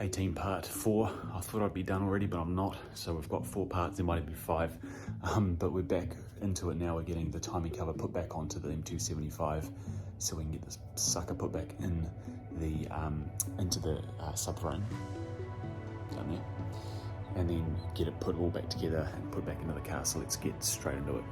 18 part 4. I thought I'd be done already, but I'm not. So we've got 4 parts, there might even be 5. But we're back into it now. We're getting the timing cover put back onto the M275 so we can get this sucker put back in the into the subframe down there, and then get it put all back together and put back into the car. So let's get straight into it.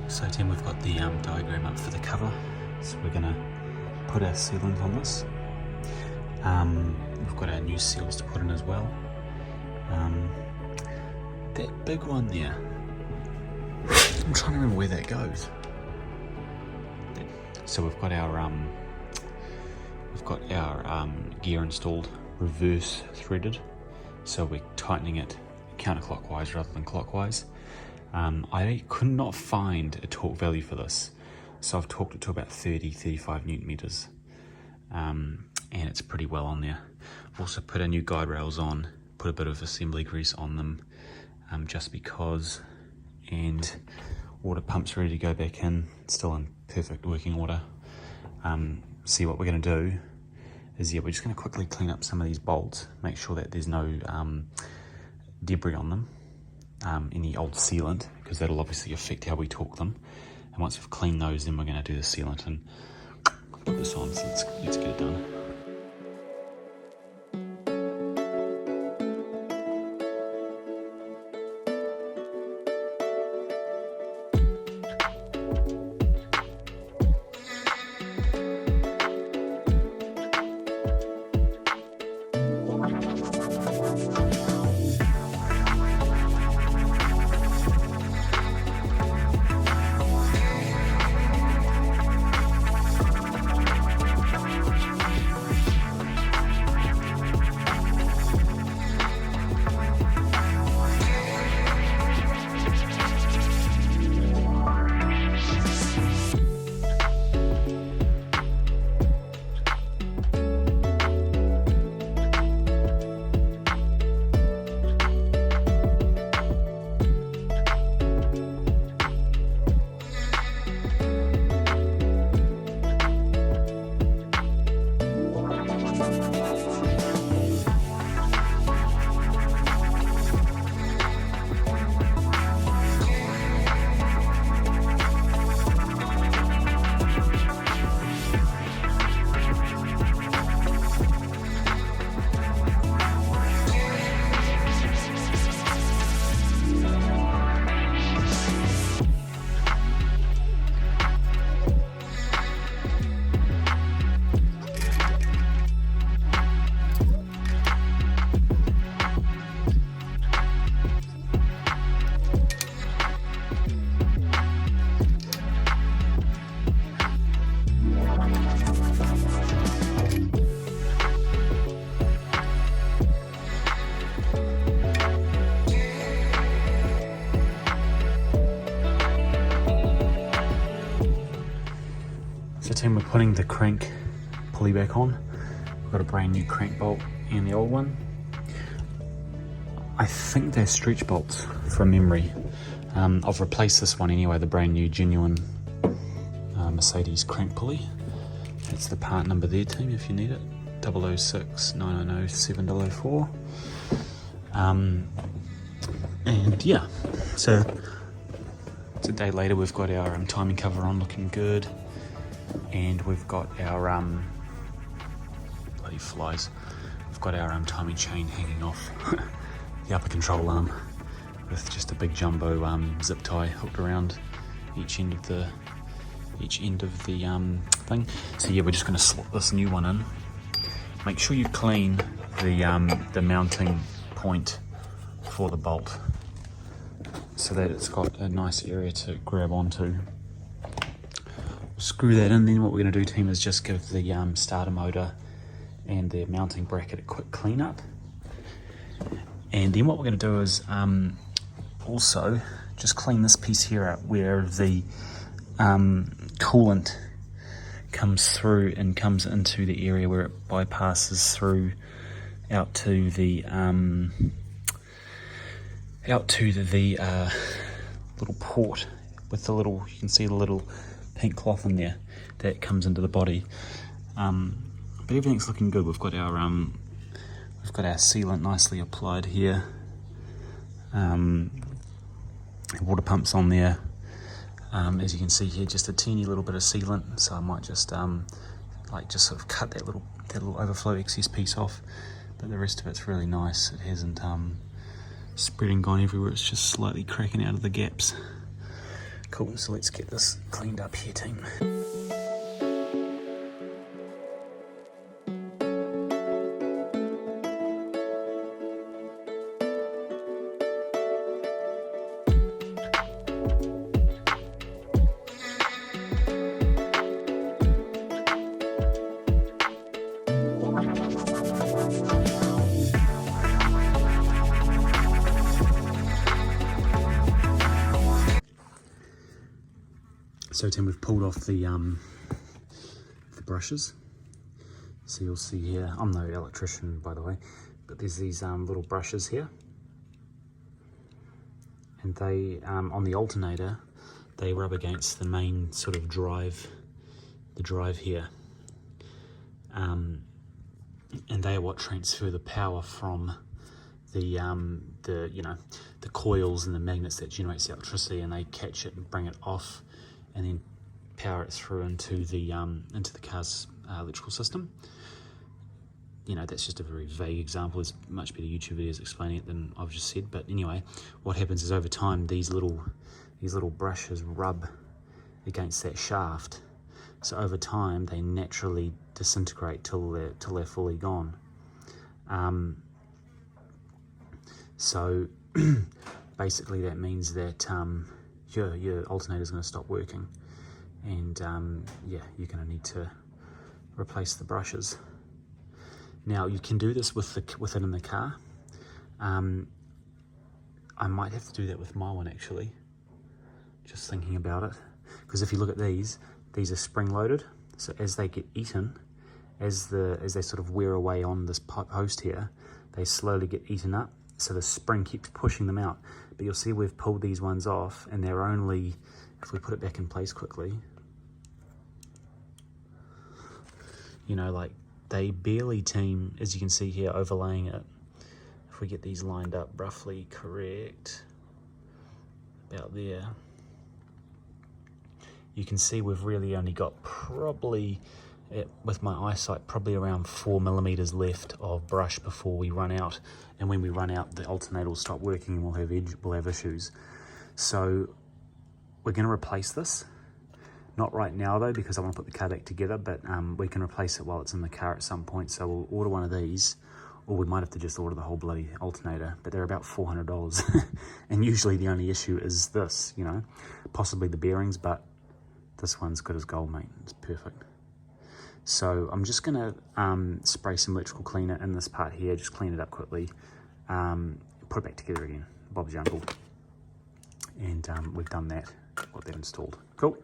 So Tim, we've got the diagram up for the cover, so we're going to put our sealant on this. We've got our new seals to put in as well. That big one there, I'm trying to remember where that goes. So we've got our gear installed reverse threaded, so we're tightening it counterclockwise rather than clockwise. I could not find a torque value for this, so I've torqued it to about 30-35 newton meters, and it's pretty well on there. I've also put our new guide rails on, put a bit of assembly grease on them, just because, and water pump's ready to go back in, still in perfect working order. See, what we're going to do is, we're just going to quickly clean up some of these bolts, make sure that there's no debris on them. Any old sealant, because that'll obviously affect how we torque them. And once we've cleaned those, then we're going to do the sealant and put this on. So let's get it done. team, we're putting the crank pulley back on. We've got a brand new crank bolt and the old one. I think they're stretch bolts from memory. I've replaced this one anyway, the brand new genuine Mercedes crank pulley. That's the part number there, team, if you need it. 006 990 7004. And yeah, so it's a day later. We've got our timing cover on, looking good, and we've got our bloody flies. We've got our timing chain hanging off the upper control arm with just a big jumbo zip tie hooked around each end of the thing. So yeah, we're just going to slot this new one in. Make sure you clean the mounting point for the bolt so that it's got a nice area to grab onto. Screw that in. Then what we're going to do, team, is just give the starter motor and the mounting bracket a quick clean up. And then what we're going to do is also just clean this piece here out where the coolant comes through and comes into the area where it bypasses through out to the little port with the little, you can see the little pink cloth in there that comes into the body. But everything's looking good. We've got our sealant nicely applied here. Water pumps on there. As you can see here, just a teeny little bit of sealant. So I might just just sort of cut that little overflow excess piece off. But the rest of it's really nice. It hasn't spread and gone everywhere. It's just slightly cracking out of the gaps. Cool. So let's get this cleaned up here, team. So Tim, we've pulled off the brushes. So you'll see here, I'm no electrician by the way, but there's these little brushes here. And they, on the alternator, they rub against the main sort of drive, the drive here. And they are what transfer the power from the coils and the magnets that generates the electricity, and they catch it and bring it off and then power it through into the car's electrical system. You know, that's just a very vague example. There's much better YouTube videos explaining it than I've just said. But anyway, what happens is over time these little brushes rub against that shaft. So over time they naturally disintegrate till they're fully gone. So basically that means that your alternator is going to stop working, and yeah, you're going to need to replace the brushes. Now you can do this with it in the car. I might have to do that with my one actually, just thinking about it, because if you look at these are spring loaded, so as they get eaten, as they sort of wear away on this post here, they slowly get eaten up, so the spring keeps pushing them out. But you'll see we've pulled these ones off, and they're only, if we put it back in place quickly, you know, like they barely team, as you can see here, overlaying it. If we get these lined up roughly correct, about there, you can see we've really only got probably, with my eyesight, probably around 4 millimeters left of brush before we run out. And when we run out, the alternator will stop working and we'll have issues. So we're going to replace this. Not right now though, because I want to put the car back together, but we can replace it while it's in the car at some point. So we'll order one of these, or we might have to just order the whole bloody alternator, but they're about $400. And usually the only issue is this, you know, possibly the bearings, but this one's good as gold, mate. It's perfect. So I'm just gonna spray some electrical cleaner in this part here, just clean it up quickly, put it back together again, Bob's your uncle. And we've done that, got that installed. Cool.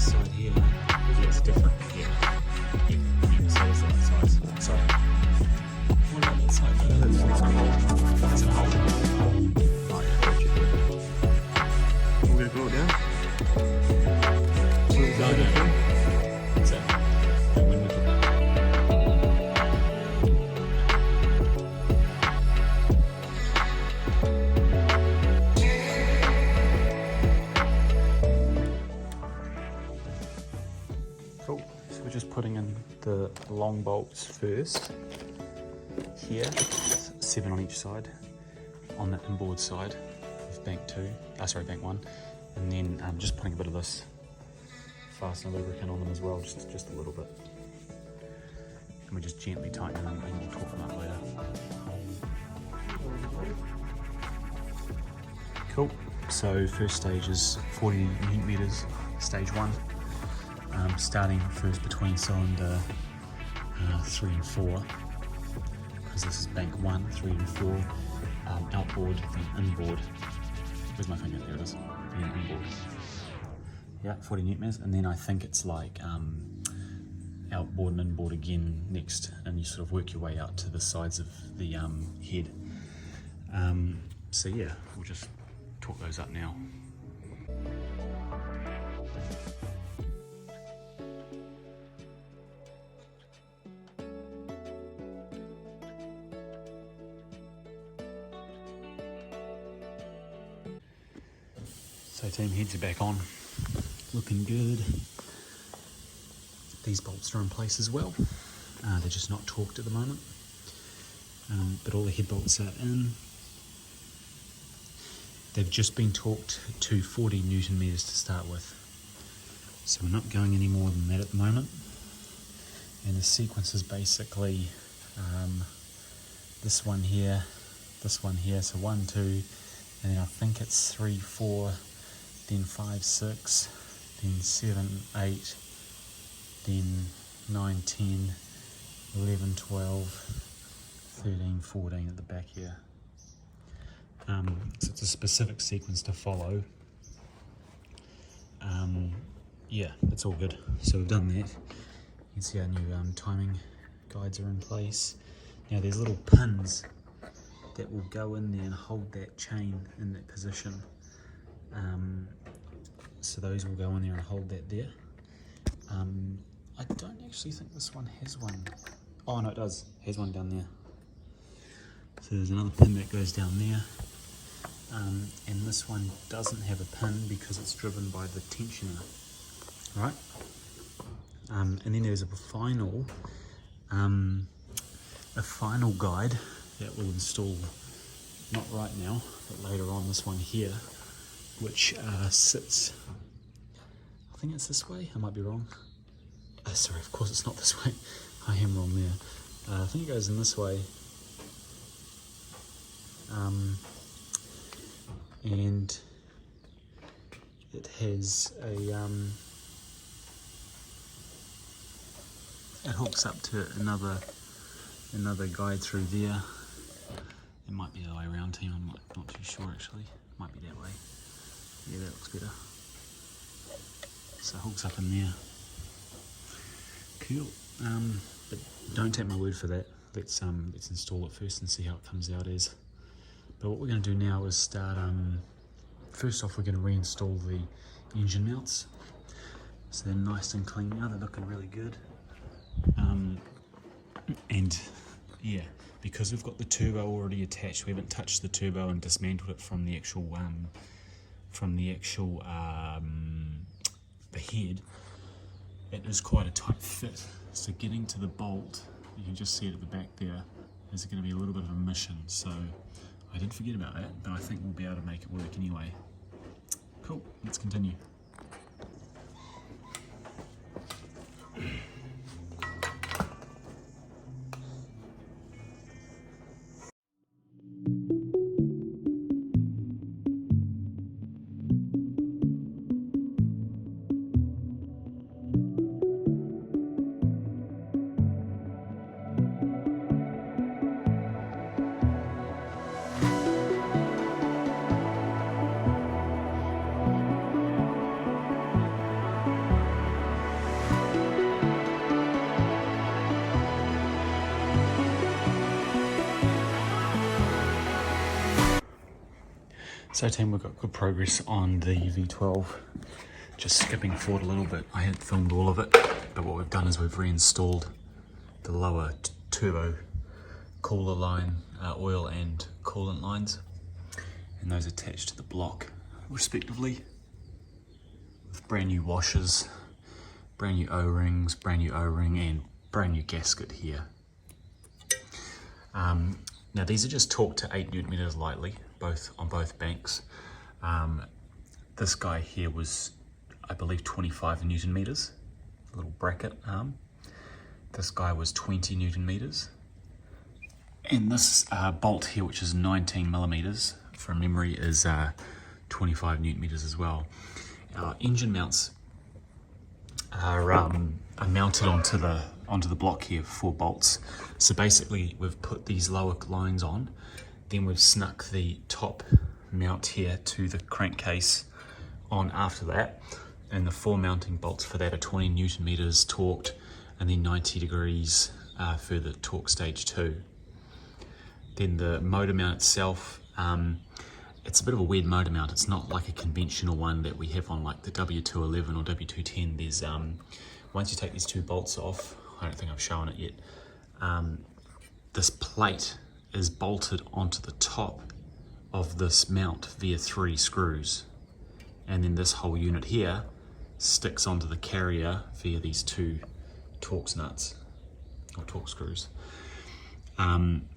side here, it's different. Yeah. So it's the right size. So, what about that side? That's a hole. Oh yeah. We're gonna go down. No. That's it. And when we put that. Cool. So we're just putting in the long bolts first. Here, 7 on each side, on the inboard side of bank 1, and then just putting a bit of this fastener lubricant on them as well, just a little bit. And we're just gently tightening them, and we'll talk about that later. Cool. So first stage is 40 Newton meters, stage 1. Starting first between cylinder 3 and 4, because this is bank 1, 3 and 4, outboard, then inboard. Where's my finger? There it is. Then inboard. Yeah, 40 Newton meters, and then I think it's like outboard and inboard again next, and you sort of work your way out to the sides of the head. So yeah, we'll just talk those up now. So team, heads are back on, looking good. These bolts are in place as well. They're just not torqued at the moment, but all the head bolts are in. They've just been torqued to 40 Newton meters to start with, so we're not going any more than that at the moment. And the sequence is basically this one here, so 1, 2, and then I think it's 3, 4, then 5, 6, then 7, 8, then 9, 10, 11, 12, 13, 14 at the back here. So it's a specific sequence to follow. Yeah, it's all good. So we've done that. You can see our new timing guides are in place. Now there's little pins that will go in there and hold that chain in that position. So those will go in there and hold that there. I don't actually think this one has one. Oh no, it does. It has one down there. So there's another pin that goes down there. And this one doesn't have a pin because it's driven by the tensioner. Right? And then there's a final guide that will install, not right now, but later on, this one here, which sits, I think it's this way, I might be wrong. Sorry, of course it's not this way, I am wrong there. I think it goes in this way. And it has a, it hooks up to another guide through there. It might be the way around, team, I'm not too sure actually. It might be that way. Yeah, that looks better. So it hooks up in there. Cool. But don't take my word for that. Let's install it first and see how it comes out as. But what we're going to do now is start, first off we're going to reinstall the engine mounts. So they're nice and clean now, they're looking really good. And yeah, because we've got the turbo already attached, we haven't touched the turbo and dismantled it from the actual, the head. It is quite a tight fit. So getting to the bolt, you can just see it at the back there, is going to be a little bit of a mission. So I did forget about that, but I think we'll be able to make it work anyway. Cool, let's continue. So team, we've got good progress on the V12. Just skipping forward a little bit, I hadn't filmed all of it, but what we've done is we've reinstalled the lower turbo cooler line, oil and coolant lines, and those attached to the block respectively, with brand new washers, brand new O-rings, brand new O-ring and brand new gasket here. Now these are just torqued to 8 Newton meters lightly, on both banks. This guy here was, I believe, 25 Newton meters, a little bracket arm. This guy was 20 Newton meters. And this bolt here, which is 19 millimeters from memory, is 25 Newton meters as well. Our engine mounts are mounted onto the block here, 4 bolts. So basically we've put these lower lines on, then we've snuck the top mount here to the crankcase on after that, and the 4 mounting bolts for that are 20 Newton meters torqued, and then 90 degrees for the torque stage 2. Then the motor mount itself, it's a bit of a weird motor mount. It's not like a conventional one that we have on like the W211 or W210. There's once you take these 2 bolts off, I don't think I've shown it yet, this plate is bolted onto the top of this mount via 3 screws, and then this whole unit here sticks onto the carrier via these 2 Torx nuts or Torx screws. I'm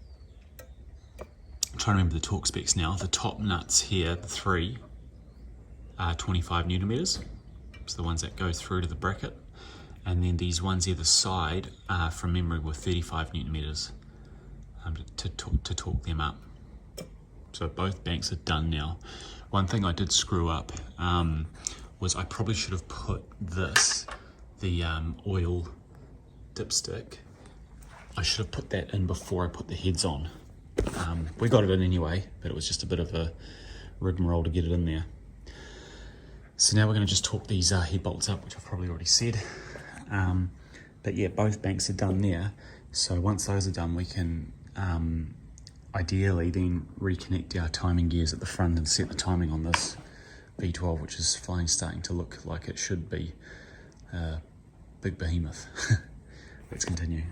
trying to remember the torque specs now. The top nuts here, the 3, are 25 Newton meters. It's the ones that go through to the bracket. And then these ones either side, from memory, were 35 Newton meters to torque them up. So both banks are done now. One thing I did screw up was I probably should have put this, the oil dipstick, I should have put that in before I put the heads on. We got it in anyway, but it was just a bit of a rigmarole to get it in there. So now we're going to just torque these head bolts up, which I've probably already said. But yeah, both banks are done there. So once those are done, we can ideally then reconnect our timing gears at the front and set the timing on this V12, which is finally starting to look like it should be. Big behemoth. Let's continue.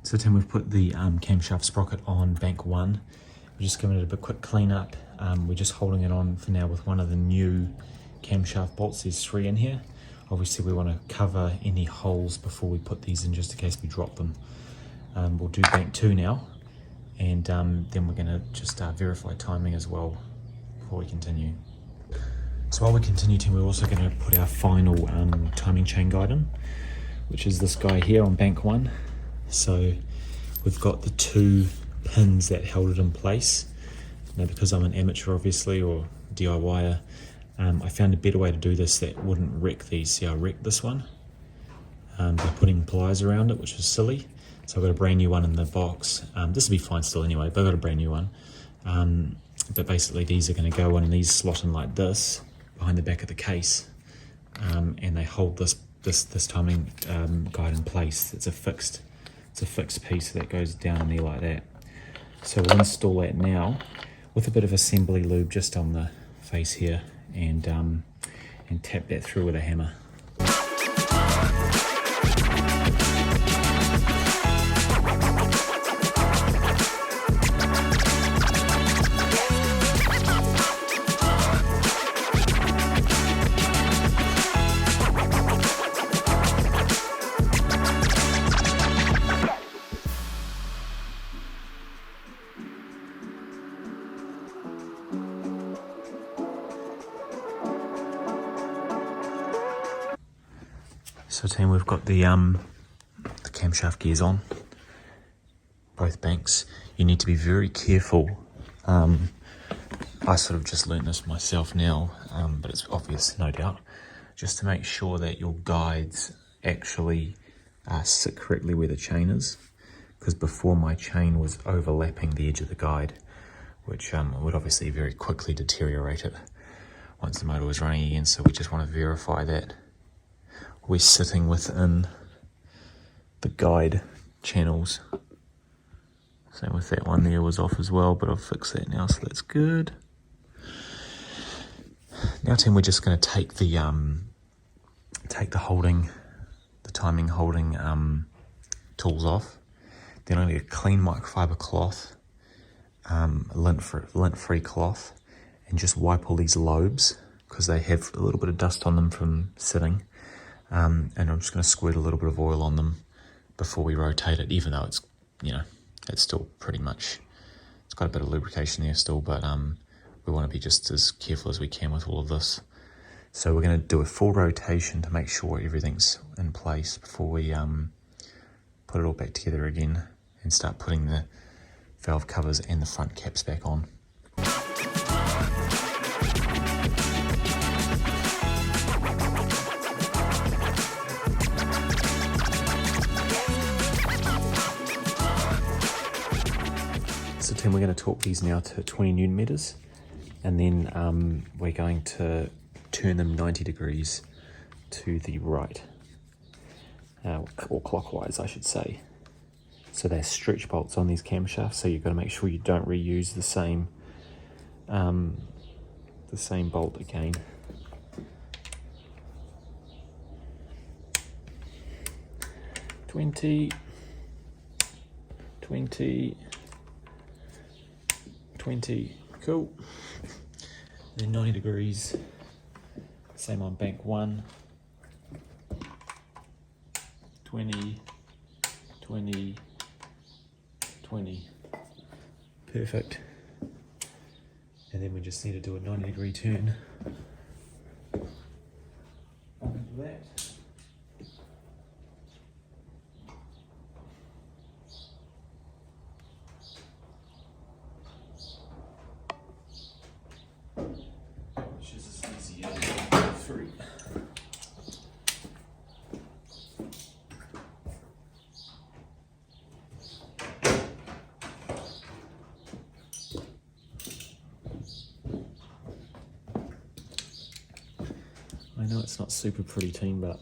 So Tim, we've put the camshaft sprocket on bank 1. We're just giving it a quick clean up. We're just holding it on for now with one of the new camshaft bolts. There's 3 in here. Obviously we want to cover any holes before we put these in, just in case we drop them. We'll do bank 2 now, and then we're going to just verify timing as well before we continue. So while we continue, Tim, we're also going to put our final timing chain guide in, which is this guy here on bank 1. So we've got the 2 pins that held it in place. Now, because I'm an amateur obviously, or DIYer, I found a better way to do this that wouldn't wreck these. See, I wrecked this one by putting pliers around it, which was silly. So I've got a brand new one in the box. This will be fine still anyway, but I've got a brand new one. But basically these are going to go in, and these slot in like this behind the back of the case, and they hold this timing guide in place. It's a fixed piece that goes down in there like that. So we'll install that now with a bit of assembly lube just on the face here, and tap that through with a hammer. So team, we've got the camshaft gears on, both banks. You need to be very careful I sort of just learnt this myself now, but it's obvious, no doubt, just to make sure that your guides actually sit correctly where the chain is, because before my chain was overlapping the edge of the guide, which would obviously very quickly deteriorate it once the motor was running again. So we just want to verify that we're sitting within the guide channels. Same with that one there, was off as well, but I've fixed that now, so that's good. Now team, we're just going to take the timing holding tools off. Then I need a clean microfiber cloth, lint-free cloth, and just wipe all these lobes because they have a little bit of dust on them from sitting. And I'm just going to squirt a little bit of oil on them before we rotate it, even though it's, you know, it's still pretty much, it's got a bit of lubrication there still, but we want to be just as careful as we can with all of this. So we're going to do a full rotation to make sure everything's in place before we put it all back together again and start putting the valve covers and the front caps back on. So Tim, we're going to torque these now to 20 Newton meters, and then we're going to turn them 90 degrees to the right, or clockwise I should say. So they're stretch bolts on these camshafts, so you've got to make sure you don't reuse the same bolt again. Twenty, cool. Then 90 degrees, same on bank 1. 20, 20, 20. Perfect. And then we just need to do a 90-degree turn onto that. Which is as easy as 3. I know it's not super pretty team, but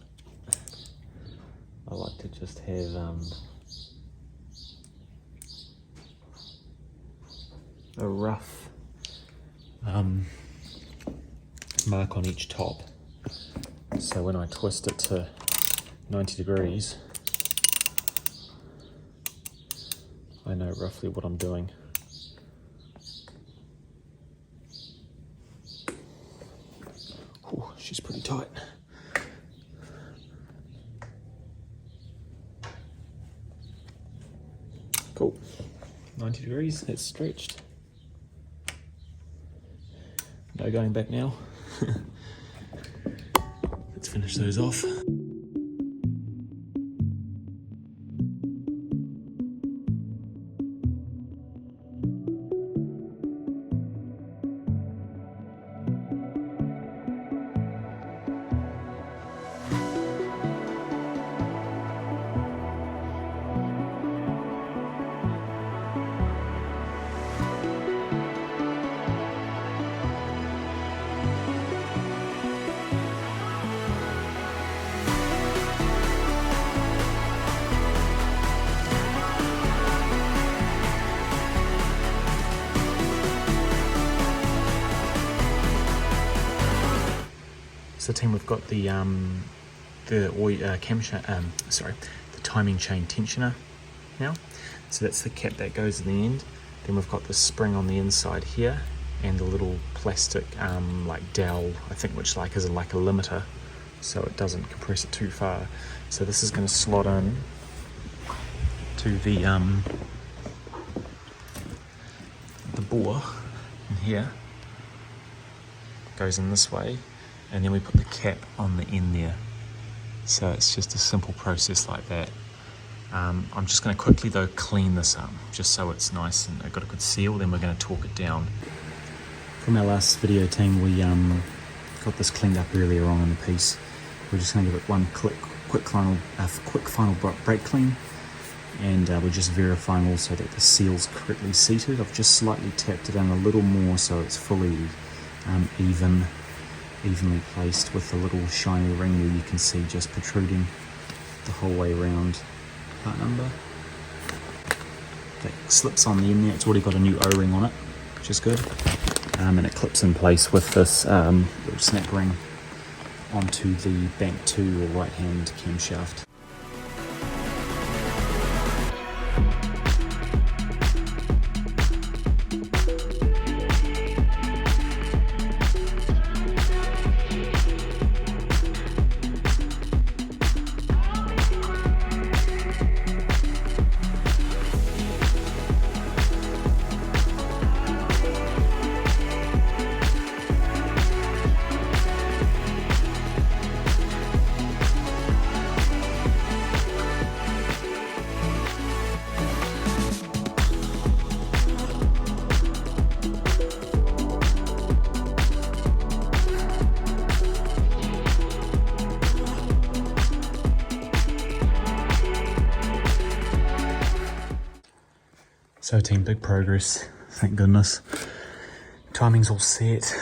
I like to just have a rough mark on each top, so when I twist it to 90 degrees I know roughly what I'm doing. Ooh, she's pretty tight. Cool. 90 degrees, it's stretched. No going back now. Let's finish those off. So team, we've got the timing chain tensioner now. So that's the cap that goes in the end. Then we've got the spring on the inside here, and the little plastic like dowel, I think, which is like a limiter, so it doesn't compress it too far. So this is going to slot in to the bore in here. Goes in this way. And then we put the cap on the end there. So it's just a simple process like that. I'm just going to quickly though clean this up, just so it's nice and got a good seal. Then we're going to torque it down. From our last video team, we got this cleaned up earlier on in the piece. We're just going to give it one quick final brake clean, and we're just verifying also that the seal's correctly seated. I've just slightly tapped it in a little more so it's fully evenly placed, with the little shiny ring there you can see just protruding the whole way around part number. That slips on the end there. It's already got a new O-ring on it, which is good. And it clips in place with this little snap ring onto the bank 2 or right hand camshaft. So team, big progress, thank goodness. Timing's all set.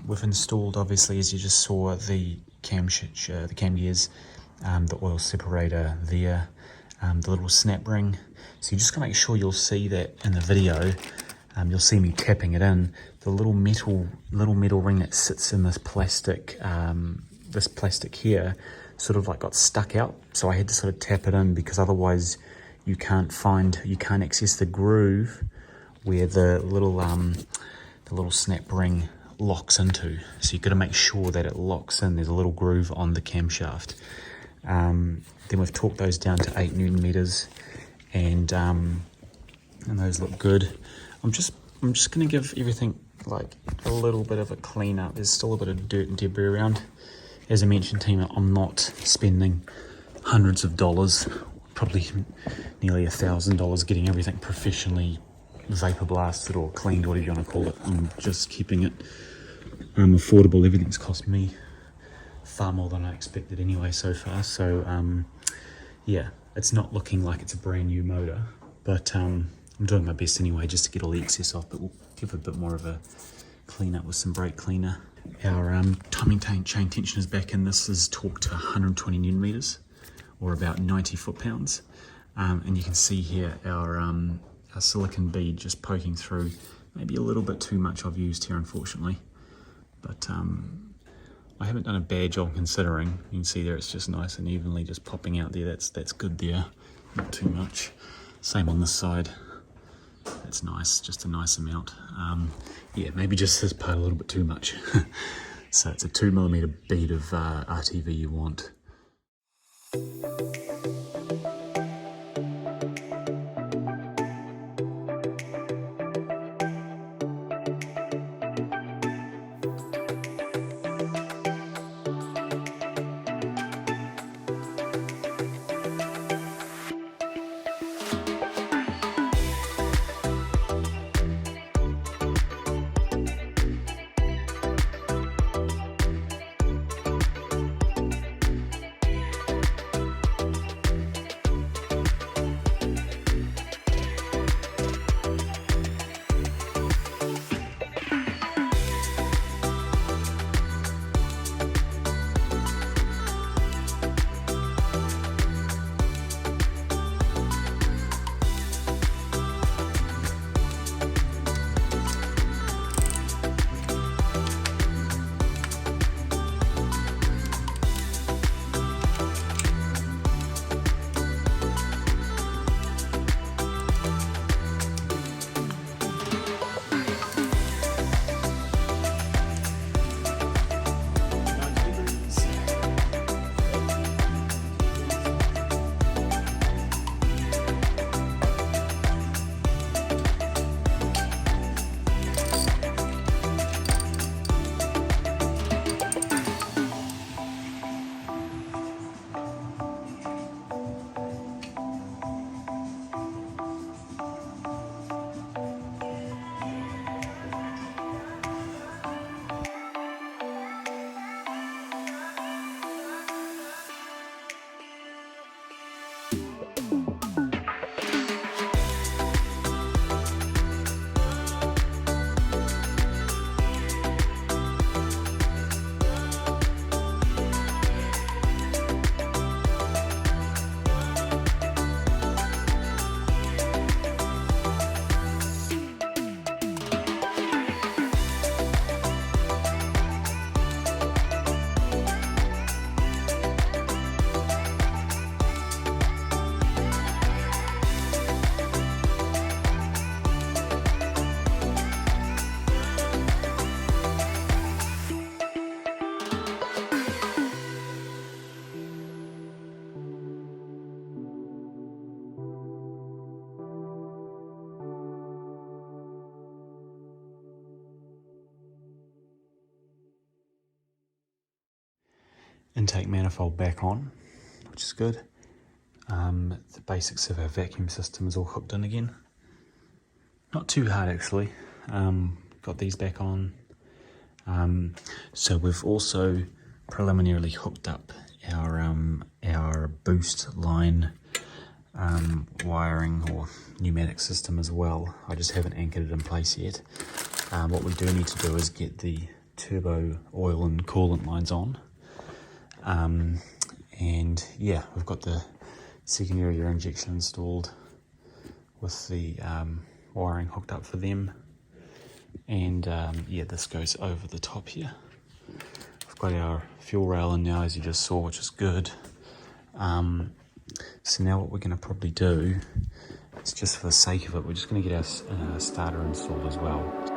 We've installed, obviously, as you just saw, the cam gears, the oil separator there, the little snap ring. So you're just gonna make sure you'll see that in the video. You'll see me tapping it in. The little metal ring that sits in this plastic here, sort of like got stuck out. So I had to sort of tap it in, because otherwise you can't access the groove where the little snap ring locks into. So you've got to make sure that it locks in. There's a little groove on the camshaft. Then we've torqued those down to 8 Newton meters, and those look good. I'm just going to give everything like a little bit of a clean up. There's still a bit of dirt and debris around. As I mentioned, team, I'm not spending hundreds of dollars, probably nearly $1,000, getting everything professionally vapor blasted or cleaned, whatever you want to call it. I'm just keeping it affordable. Everything's cost me far more than I expected anyway so far. So yeah, it's not looking like it's a brand new motor, but I'm doing my best anyway just to get all the excess off. But we'll give it a bit more of a clean up with some brake cleaner. Our timing chain tension is back in. This is torqued to 120 Newton meters, or about 90 foot-pounds. And you can see here our silicon bead just poking through. Maybe a little bit too much I've used here, unfortunately. But I haven't done a bad job considering. You can see there it's just nice and evenly just popping out there. That's good there, not too much. Same on this side. That's nice, just a nice amount. Yeah, maybe just this part a little bit too much. So it's a 2mm bead of RTV you want. intake manifold back on, which is good. The basics of our vacuum system is all hooked in again. Not too hard actually. Got these back on. So we've also preliminarily hooked up our boost line wiring or pneumatic system as well. I just haven't anchored it in place yet. What we do need to do is get the turbo oil and coolant lines on. And yeah, we've got the secondary air injection installed with the wiring hooked up for them. And yeah, this goes over the top here. We've got our fuel rail in now, as you just saw, which is good. So now what we're going to probably do is, just for the sake of it, we're just going to get our starter installed as well.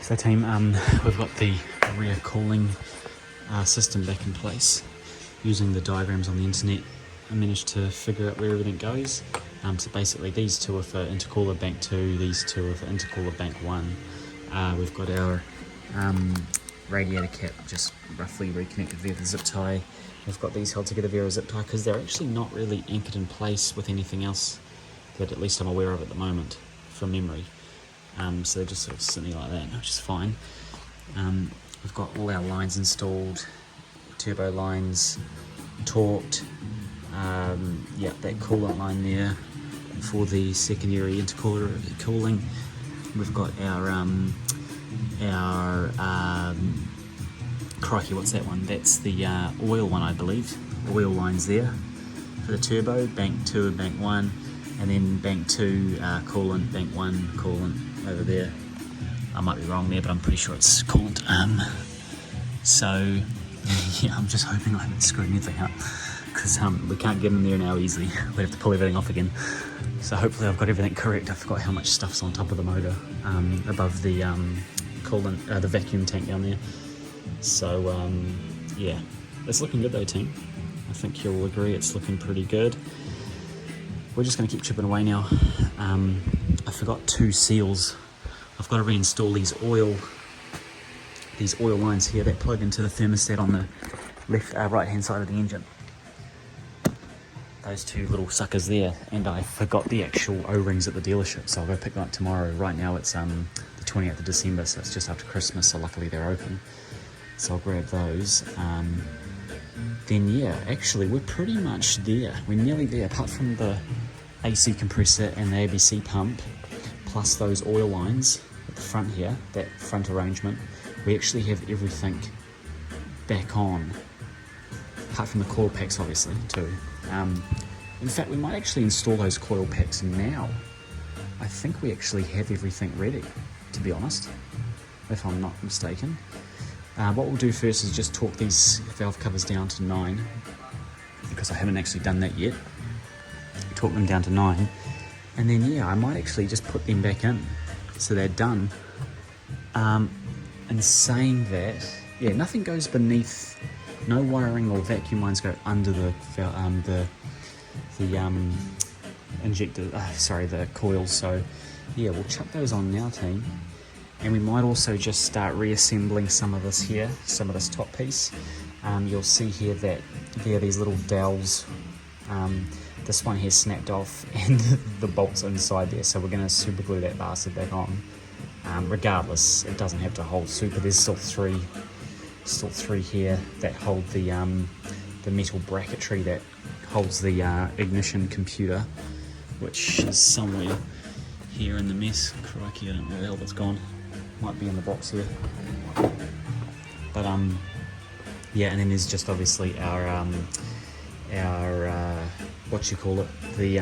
So team, we've got the rear cooling system back in place. Using the diagrams on the internet, I managed to figure out where everything goes. So basically these two are for intercooler bank 2, these two are for intercooler bank 1. We've got our radiator cap just roughly reconnected via the zip tie. We've got these held together via a zip tie because they're actually not really anchored in place with anything else that at least I'm aware of at the moment from memory. So they're just sort of sitting like that, which is fine. We've got all our lines installed, turbo lines torqued. Yeah, that coolant line there for the secondary intercooler cooling. We've got our crikey, what's that one? That's the oil one, I believe. Oil lines there for the turbo, bank 2 and bank 1, and then bank 2 coolant, bank 1 coolant over there. I might be wrong there, but I'm pretty sure it's coolant. So yeah, I'm just hoping I haven't screwed anything up, because we can't get in there now easily. We have to pull everything off again. So hopefully I've got everything correct. I forgot how much stuff's on top of the motor, above the coolant, the vacuum tank down there. So yeah, it's looking good though, team. I think you'll agree it's looking pretty good. We're just going to keep chipping away now. I forgot 2 seals. I've got to reinstall these oil lines here that plug into the thermostat on the left, right hand side of the engine. Those 2 little suckers there, and I forgot the actual O-rings at the dealership, so I'll go pick them up tomorrow. Right now it's the 28th of December, so it's just after Christmas, so luckily they're open. So I'll grab those. Then yeah, actually we're pretty much there. We're nearly there, apart from the AC compressor and the ABC pump, plus those oil lines at the front here, that front arrangement. We actually have everything back on apart from the coil packs obviously too. In fact, we might actually install those coil packs now. I think we actually have everything ready, to be honest, if I'm not mistaken. What we'll do first is just torque these valve covers down to 9, because I haven't actually done that yet. Torque them down to 9, and then yeah, I might actually just put them back in, so they're done. And saying that, yeah, nothing goes beneath, no wiring or vacuum lines go under the injector, the coils. So yeah, we'll chuck those on now, team. And we might also just start reassembling some of this here, some of this top piece. You'll see here that there are these little dowels. This one here snapped off and the bolts inside there, so we're going to super glue that bastard back on. Regardless, it doesn't have to hold super. There's still three here that hold the metal bracketry that holds the ignition computer, which is somewhere here in the mess. Crikey, I don't know where the hell that's gone. Might be in the box here. But yeah, and then there's just obviously our what you call it, the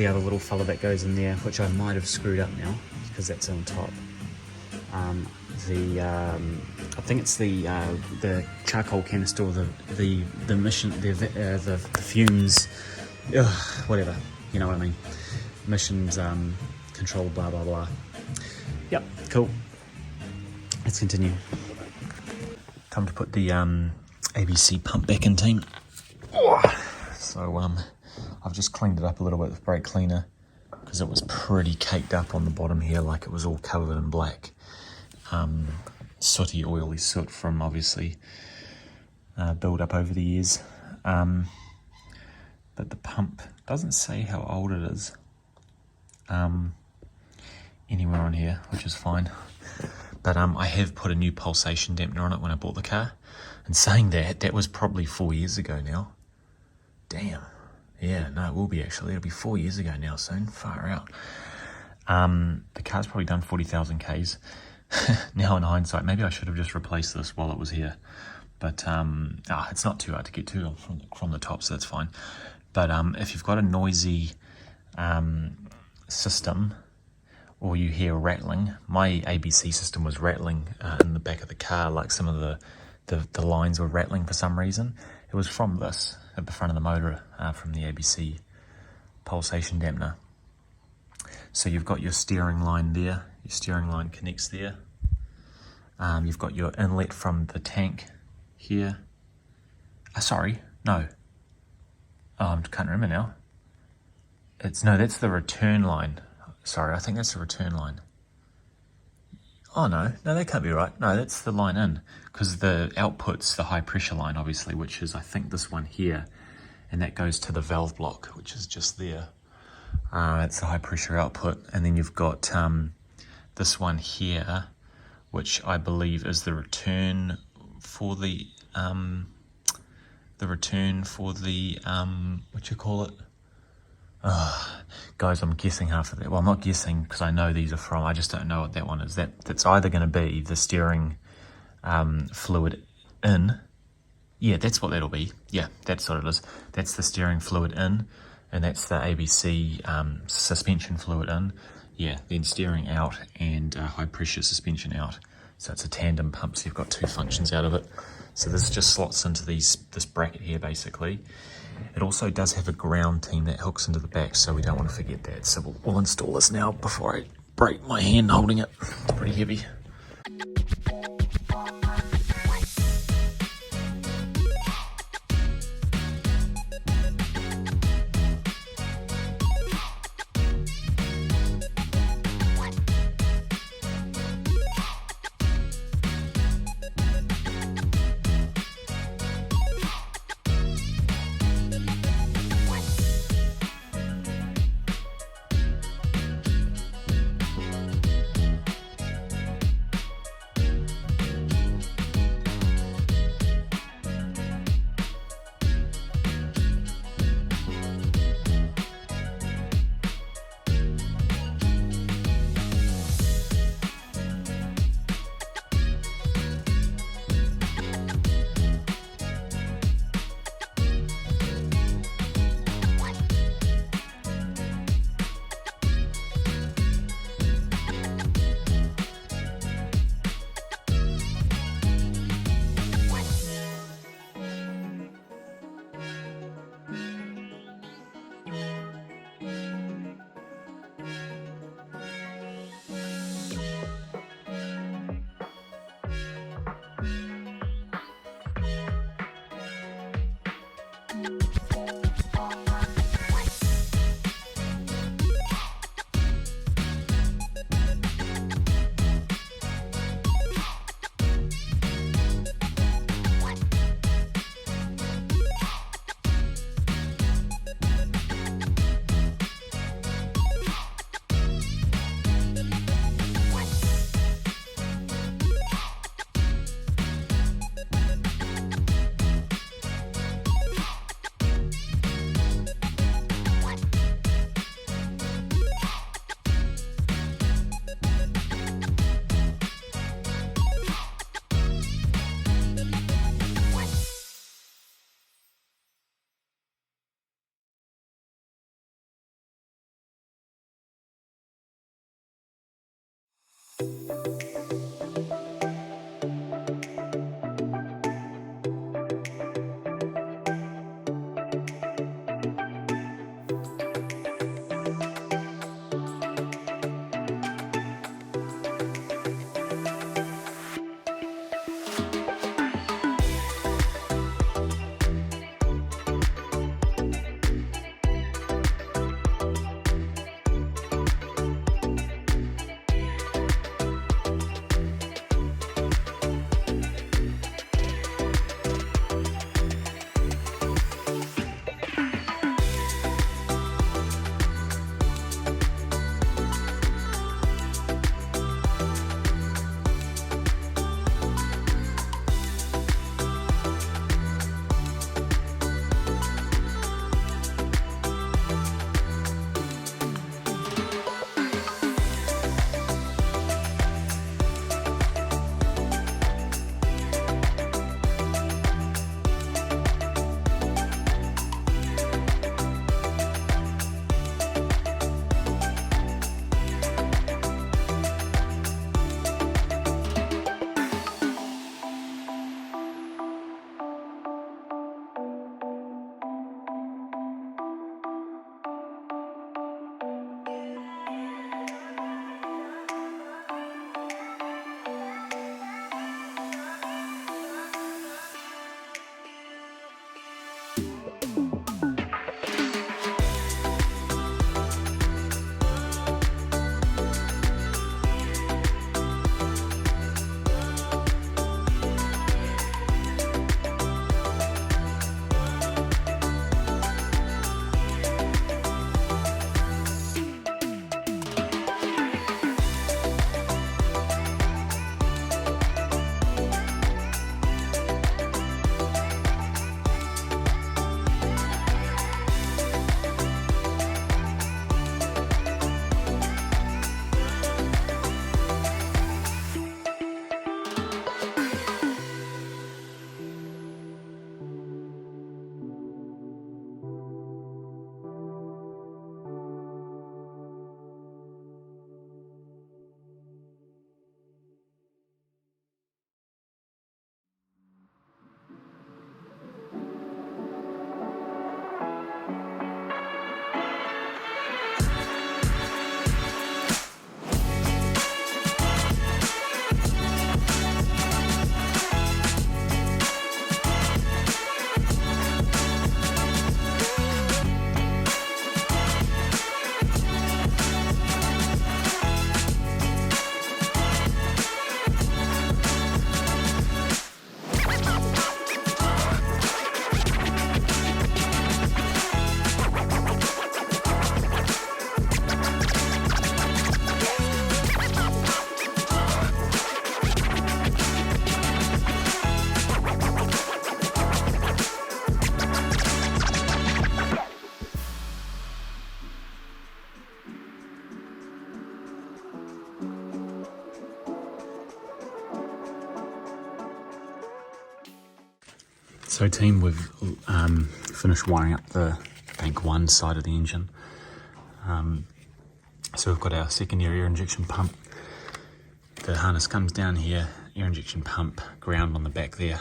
other little fella that goes in there, which I might have screwed up now because that's on top. I think it's the charcoal canister, or the emission, the fumes, whatever, you know what I mean. Emissions control, blah blah blah. Yep, cool. Let's continue. Time to put the ABC pump back in, team. So I've just cleaned it up a little bit with brake cleaner because it was pretty caked up on the bottom here, like it was all covered in black. Sooty, oily soot from obviously build up over the years. But the pump doesn't say how old it is anywhere on here, which is fine. But I have put a new pulsation dampener on it when I bought the car. And saying that was probably 4 years ago now. Damn. Yeah, no, it will be actually. It'll be 4 years ago now soon. Far out. The car's probably done 40,000 Ks. Now in hindsight, maybe I should have just replaced this while it was here. But it's not too hard to get to from the top, so that's fine. But if you've got a noisy system, or you hear rattling, my ABC system was rattling in the back of the car, like some of the lines were rattling for some reason. It was from this, at the front of the motor, from the ABC pulsation dampener. So you've got your steering line there, your steering line connects there. You've got your inlet from the tank here. Sorry, no. I can't remember now. That's the return line. Sorry, I think that's the return line. Oh no, that can't be right. No, that's the line in, because the output's the high pressure line, obviously, which is, I think, this one here, and that goes to the valve block, which is just there. That's the high pressure output, and then you've got this one here, which I believe is the return for the what you call it? Guys, I'm guessing half of that. Well, I'm not guessing because I know these are from, I just don't know what that one is. That's either going to be the steering fluid in. Yeah, that's what that'll be. Yeah, that's what it is. That's the steering fluid in, and that's the ABC suspension fluid in. Yeah, then steering out and high pressure suspension out. So it's a tandem pump, so you've got two functions out of it. So this just slots into this bracket here, basically. It also does have a ground team that hooks into the back, so we don't want to forget that. So we'll install this now before I break my hand holding it. It's pretty heavy. So team, we've finished wiring up the bank one side of the engine. So we've got our secondary air injection pump. The harness comes down here, air injection pump, ground on the back there.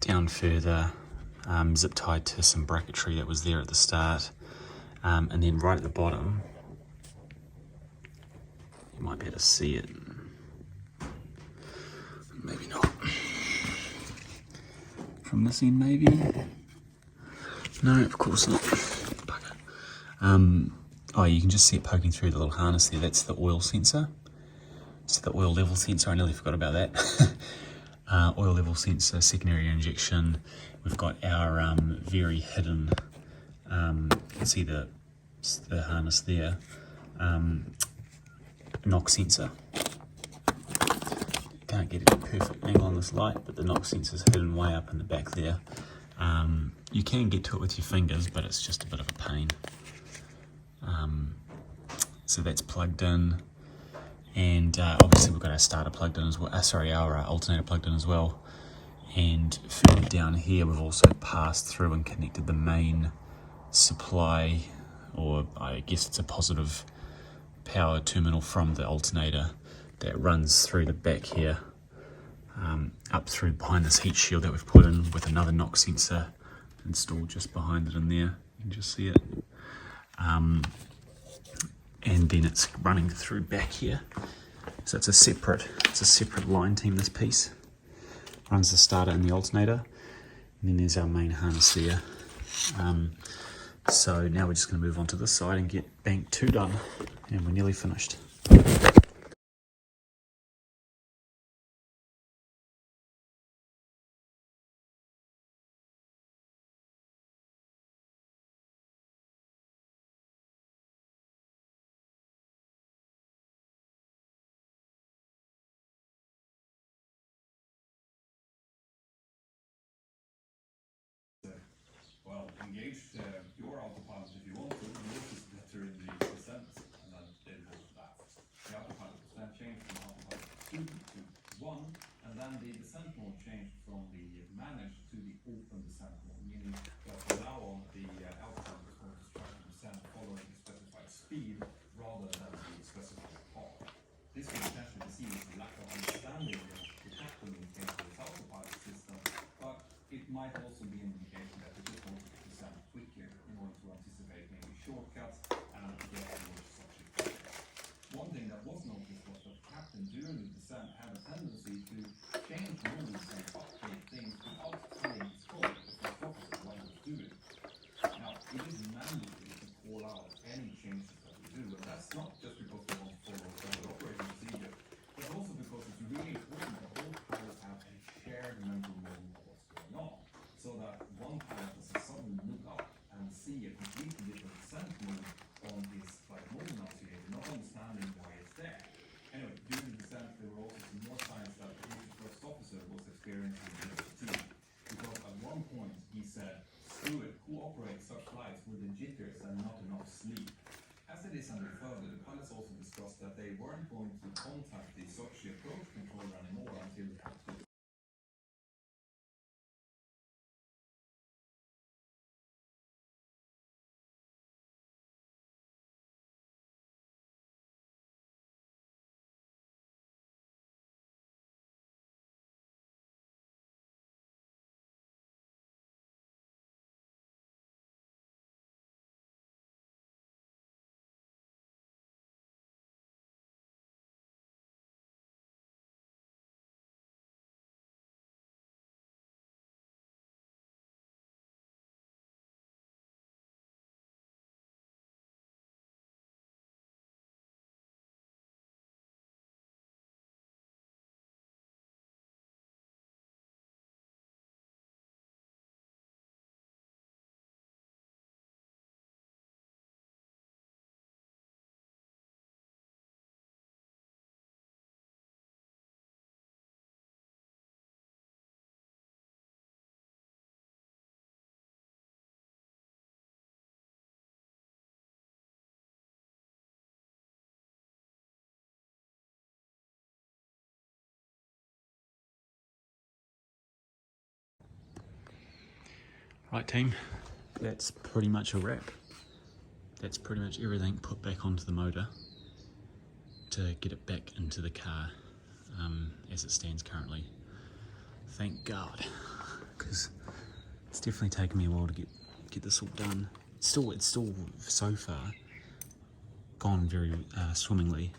Down further, zip tied to some bracketry that was there at the start. And then right at the bottom, you might be able to see it, maybe not. From from this end maybe. No, of course not. Bugger. Oh, you can just see it poking through the little harness there. That's the oil sensor. It's the oil level sensor. I nearly forgot about that. Oil level sensor, secondary injection. We've got our very hidden, you can see the harness there, knock sensor. Can't get a perfect angle on this light, but the knock sensor is hidden way up in the back there. You can get to it with your fingers, but it's just a bit of a pain. So that's plugged in, and obviously we've got our starter plugged in as well. Our alternator plugged in as well. And further down here, we've also passed through and connected the main supply, or I guess it's a positive power terminal from the alternator that runs through the back here, up through behind this heat shield that we've put in with another knock sensor installed just behind it in there. You can just see it. And then it's running through back here. So it's a separate line team, this piece. Runs the starter and the alternator. And then there's our main harness there. So now we're just going to move on to this side and get bank 2 done. And we're nearly finished. Well, engage your autopilot if you want to. Yours is better in the descent, and then they will that. The autopilot was then changed from autopilot 2 to 1, and then the descent mode changed from the managed to the open descent mode, meaning that from now on the outcome is going to try to descend following the specified speed rather than the specified path. This can potentially be seen as a lack of understanding of the captain in case of its autopilot system, but it might also be an indication that it just wants to descend quicker in order to anticipate maybe shortcuts and get towards such a project. One thing that was noticed was that the captain during the descent had a tendency to change modes and update things without telling his code if the officer what he was doing. Now, it is mandatory to call out any changes that we do, and that's not just because we want to follow standard operating procedure, but also because it's really important that all pilots have a shared mental model of what's going on, so that one pilot doesn't suddenly look up and see a completely different descent mode on his flight mode annunciator, not understanding why it's there. Anyway, during the descent, there were also some more signs that the first officer was experiencing a bit of fatigue, because at one point he said, "Screw it, cooperate such flights with the jitters and not enough sleep." As it is under further, the pilots also discussed that they weren't going to contact the Sochi approach controller anymore until they had to. Right team, that's pretty much a wrap. That's pretty much everything put back onto the motor to get it back into the car as it stands currently. Thank God, because it's definitely taken me a while to get this all done. It's still so far gone very swimmingly.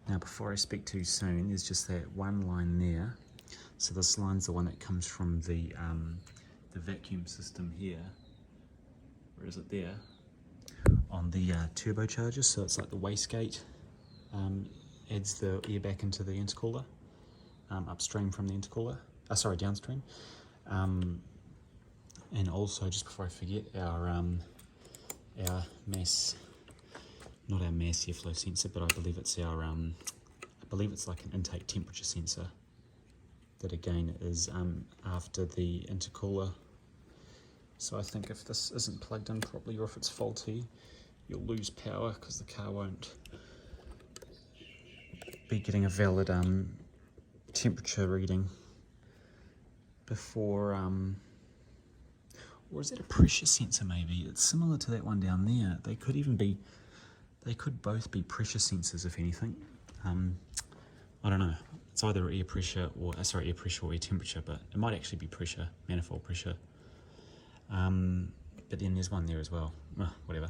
Now before I speak too soon, there's just that one line there. So this line's the one that comes from the vacuum system here. Where is it there? On the turbocharger, so it's like the wastegate adds the air back into the intercooler, upstream from the intercooler, sorry, downstream. And also, just before I forget, our mass, not our mass airflow sensor, but I believe it's our, I believe it's like an intake temperature sensor that again is after the intercooler. So I think if this isn't plugged in properly or if it's faulty, you'll lose power because the car won't be getting a valid temperature reading before, or is that a pressure sensor maybe? It's similar to that one down there. They could even be, they could both be pressure sensors if anything. I don't know. It's either air pressure or, air pressure or air temperature, but it might actually be pressure, manifold pressure. But then there's one there as well. Whatever.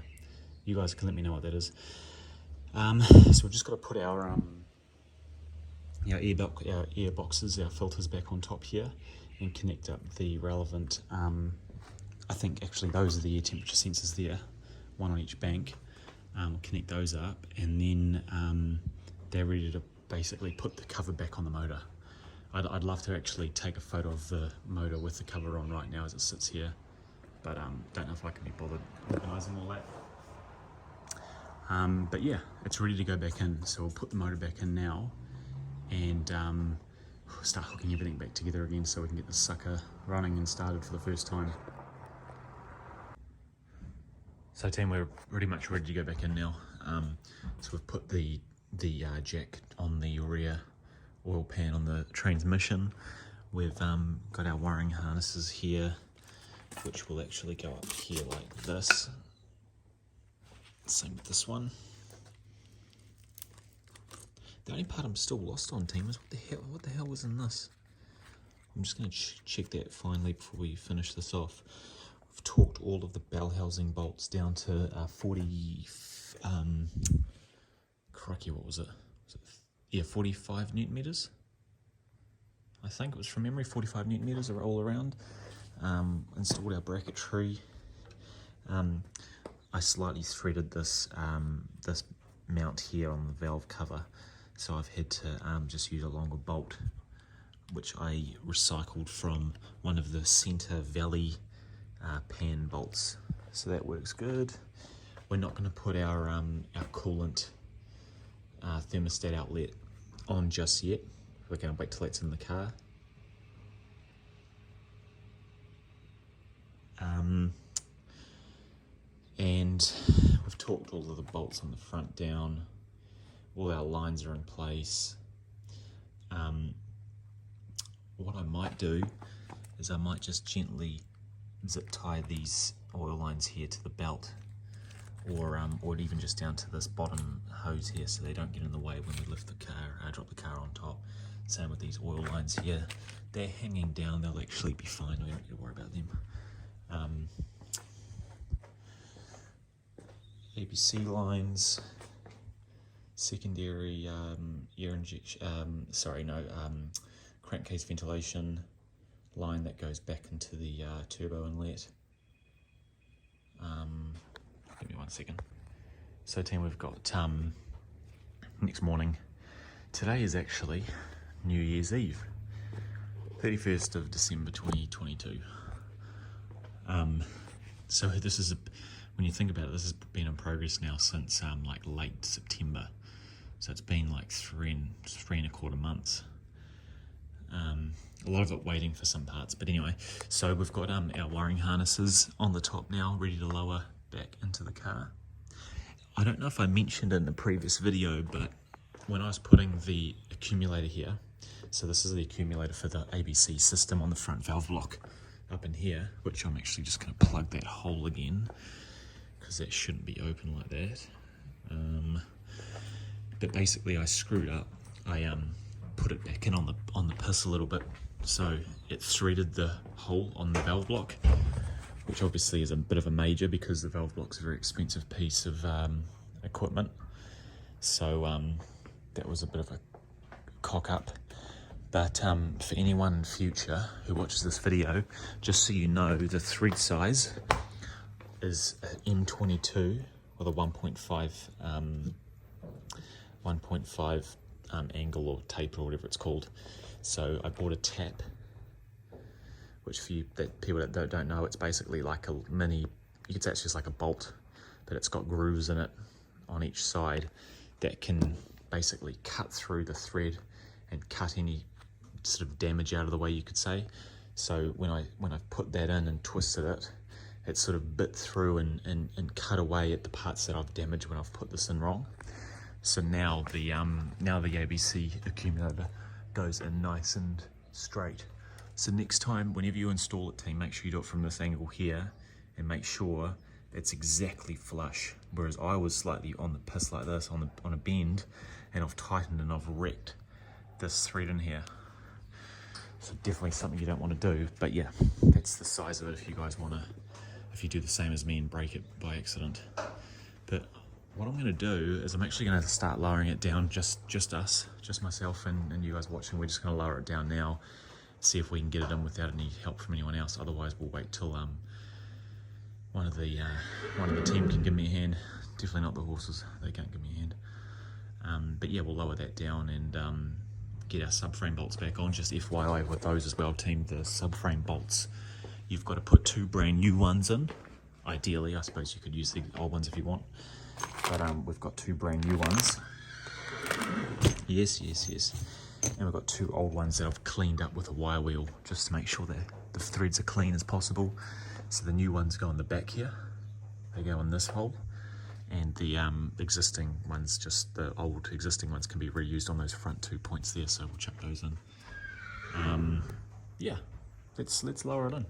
You guys can let me know what that is. So we've just got to put our air boxes, our filters back on top here and connect up the relevant, I think actually those are the air temperature sensors there, one on each bank. We'll connect those up and then they're ready to basically put the cover back on the motor. I'd love to actually take a photo of the motor with the cover on right now as it sits here, but don't know if I can be bothered organising all that. But yeah, it's ready to go back in, so we'll put the motor back in now and start hooking everything back together again so we can get the sucker running and started for the first time. So team, we're pretty much ready to go back in now. So we've put the jack on the rear oil pan on the transmission. We've got our wiring harnesses here, which will actually go up here like this. Same with this one. The only part I'm still lost on, team, is what the hell was in this? I'm just going to check that finally before we finish this off. I've torqued all of the bell housing bolts down to 40, crikey, what was it? Yeah, 45 newton meters. I think it was from memory, 45 newton meters are all around. Installed our bracketry. I slightly threaded this this mount here on the valve cover, so I've had to just use a longer bolt, which I recycled from one of the Center Valley pan bolts, so that works good. We're not going to put our coolant thermostat outlet on just yet. We're going to wait till it's in the car. And we've torqued all of the bolts on the front down. All our lines are in place. What I might do is I might just gently zip tie these oil lines here to the belt, or even just down to this bottom hose here, so they don't get in the way when we lift the car, drop the car on top. Same with these oil lines here. They're hanging down, they'll actually be fine, we don't need to worry about them. ABC lines, secondary air injection, crankcase ventilation line that goes back into the turbo inlet. Give me 1 second. So team, we've got next morning. Today is actually New Year's Eve, 31st of December 2022. So this is, when you think about it, this has been in progress now since like late September. So it's been like three and a quarter months. A lot of it waiting for some parts, but anyway, so we've got our wiring harnesses on the top now, ready to lower back into the car. I don't know if I mentioned in the previous video, but when I was putting the accumulator here, so this is the accumulator for the ABC system on the front valve block up in here, which I'm actually just going to plug that hole again, because that shouldn't be open like that. But basically I screwed up. I put it back in on the piss a little bit, so it threaded the hole on the valve block, which obviously is a bit of a major because the valve block's a very expensive piece of equipment. So that was a bit of a cock up, But for anyone in future who watches this video, just so you know, the thread size is an M22 with a 1.5 angle or taper or whatever it's called. So I bought a tap, which for you people that don't know, it's basically like a mini, you could say it's just like a bolt, but it's got grooves in it on each side that can basically cut through the thread and cut any sort of damage out of the way, you could say. So when I put that in and twisted it, it sort of bit through and cut away at the parts that I've damaged when I've put this in wrong. So now the ABC accumulator goes in nice and straight. So next time, whenever you install it, team, make sure you do it from this angle here and make sure it's exactly flush. Whereas I was slightly on the piss like this, on a bend, and I've tightened and I've wrecked this thread in here. So definitely something you don't want to do. But yeah, that's the size of it if you guys want to, if you do the same as me and break it by accident. But what I'm going to do is I'm actually going to start lowering it down, just myself and you guys watching. We're just going to lower it down now, see if we can get it in without any help from anyone else. Otherwise we'll wait till one of the team can give me a hand. Definitely not the horses, they can't give me a hand. But yeah, we'll lower that down and get our subframe bolts back on. Just FYI with those as well, team, the subframe bolts, you've got to put 2 brand new ones in. Ideally, I suppose you could use the old ones if you want. But we've got 2 brand new ones. Yes. And we've got 2 old ones that I've cleaned up with a wire wheel, just to make sure that the threads are clean as possible. So the new ones go in the back here. They go in this hole. And the existing ones, just the old existing ones, can be reused on those front 2 points there. So we'll chuck those in. Yeah, let's lower it in.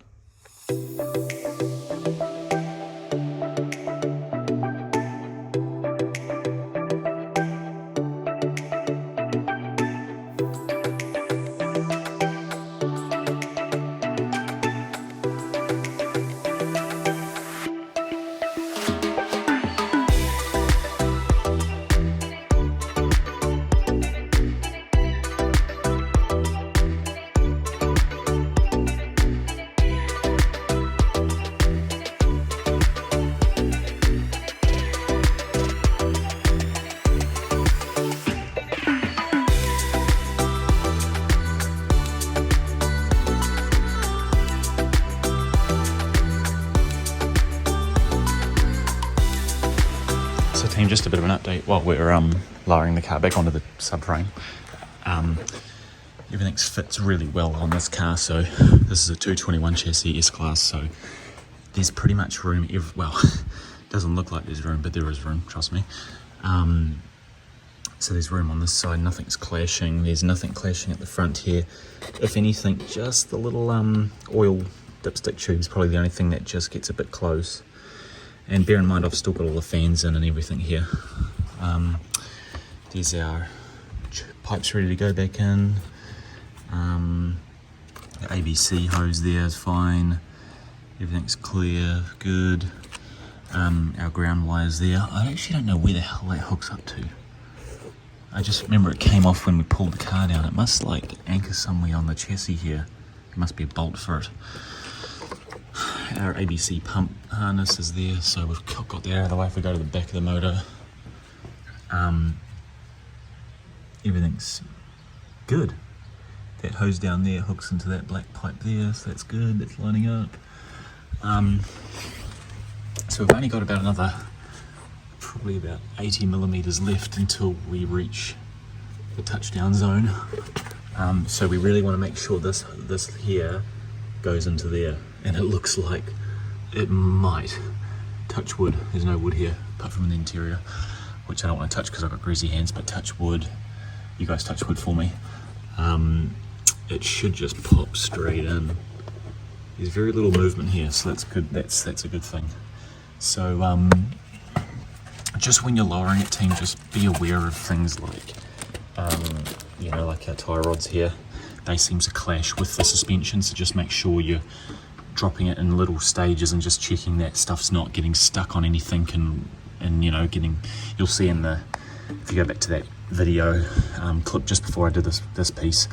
Team, just a bit of an update while we're lowering the car back onto the subframe. Everything fits really well on this car. So this is a 221 chassis S-Class, so there's pretty much room. Well, it doesn't look like there's room, but there is room, trust me. So there's room on this side, nothing's clashing. There's nothing clashing at the front here. If anything, just the little oil dipstick tube is probably the only thing that just gets a bit close. And bear in mind, I've still got all the fans in and everything here. There's our pipes ready to go back in. The ABC hose there is fine. Everything's clear, good. Our ground wires there. I actually don't know where the hell that hooks up to. I just remember it came off when we pulled the car down. It must like anchor somewhere on the chassis here. There must be a bolt for it. Our ABC pump harness is there, so we've got that out of the way. If we go to the back of the motor, everything's good. That hose down there hooks into that black pipe there, so that's good, that's lining up. So we've only got about another, probably about 80 millimeters left until we reach the touchdown zone. So we really want to make sure this here goes into there. And it looks like it might. Touch wood. There's no wood here apart from the interior, which I don't want to touch because I've got greasy hands, but touch wood. You guys touch wood for me. It should just pop straight in. There's very little movement here, so that's good. That's a good thing. So just when you're lowering it, team, just be aware of things like you know, like our tie rods here. They seem to clash with the suspension, so just make sure you're dropping it in little stages and just checking that stuff's not getting stuck on anything and you know, you'll see in the, if you go back to that video clip just before I did this piece,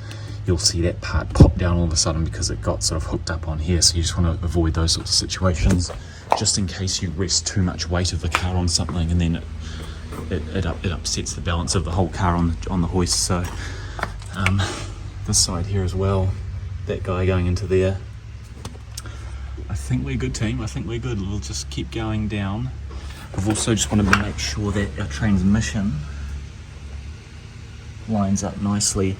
you'll see that part pop down all of a sudden because it got sort of hooked up on here. So you just want to avoid those sorts of situations, just in case you rest too much weight of the car on something and then it upsets the balance of the whole car on the hoist. So this side here as well, that guy going into there. I think we're good, team. I think we're good. We'll just keep going down. I've also just wanted to make sure that our transmission lines up nicely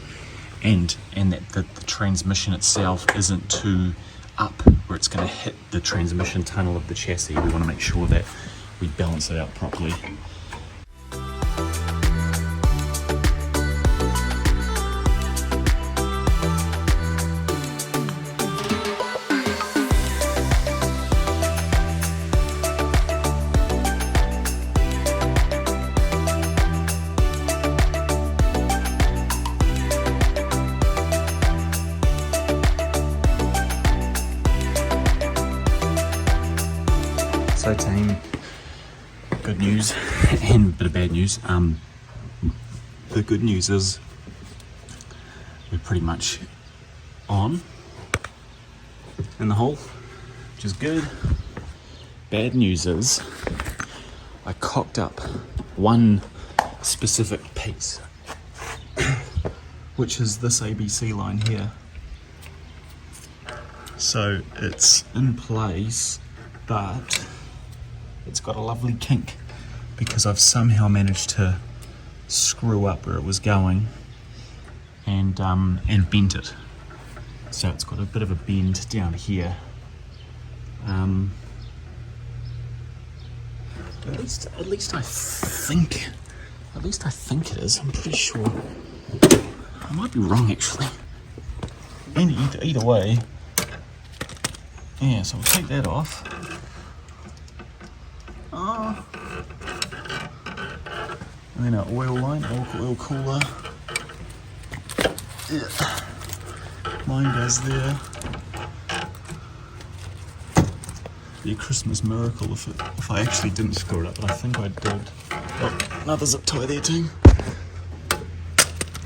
and that the transmission itself isn't too up where it's going to hit the transmission tunnel of the chassis. We want to make sure that we balance it out properly. So team, good news and a bit of bad news. The good news is we're pretty much on in the hole, which is good. Bad news is I cocked up one specific piece, which is this ABC line here. So it's in place, but it's got a lovely kink because I've somehow managed to screw up where it was going and bent it. So it's got a bit of a bend down here. At least I think it is. I'm pretty sure. I might be wrong actually. Either way. Yeah, so we'll take that off. And then our oil line, oil cooler. Yeah. Line goes there. Be a Christmas miracle if I actually didn't screw it up, but I think I did. Oh, another zip tie there too.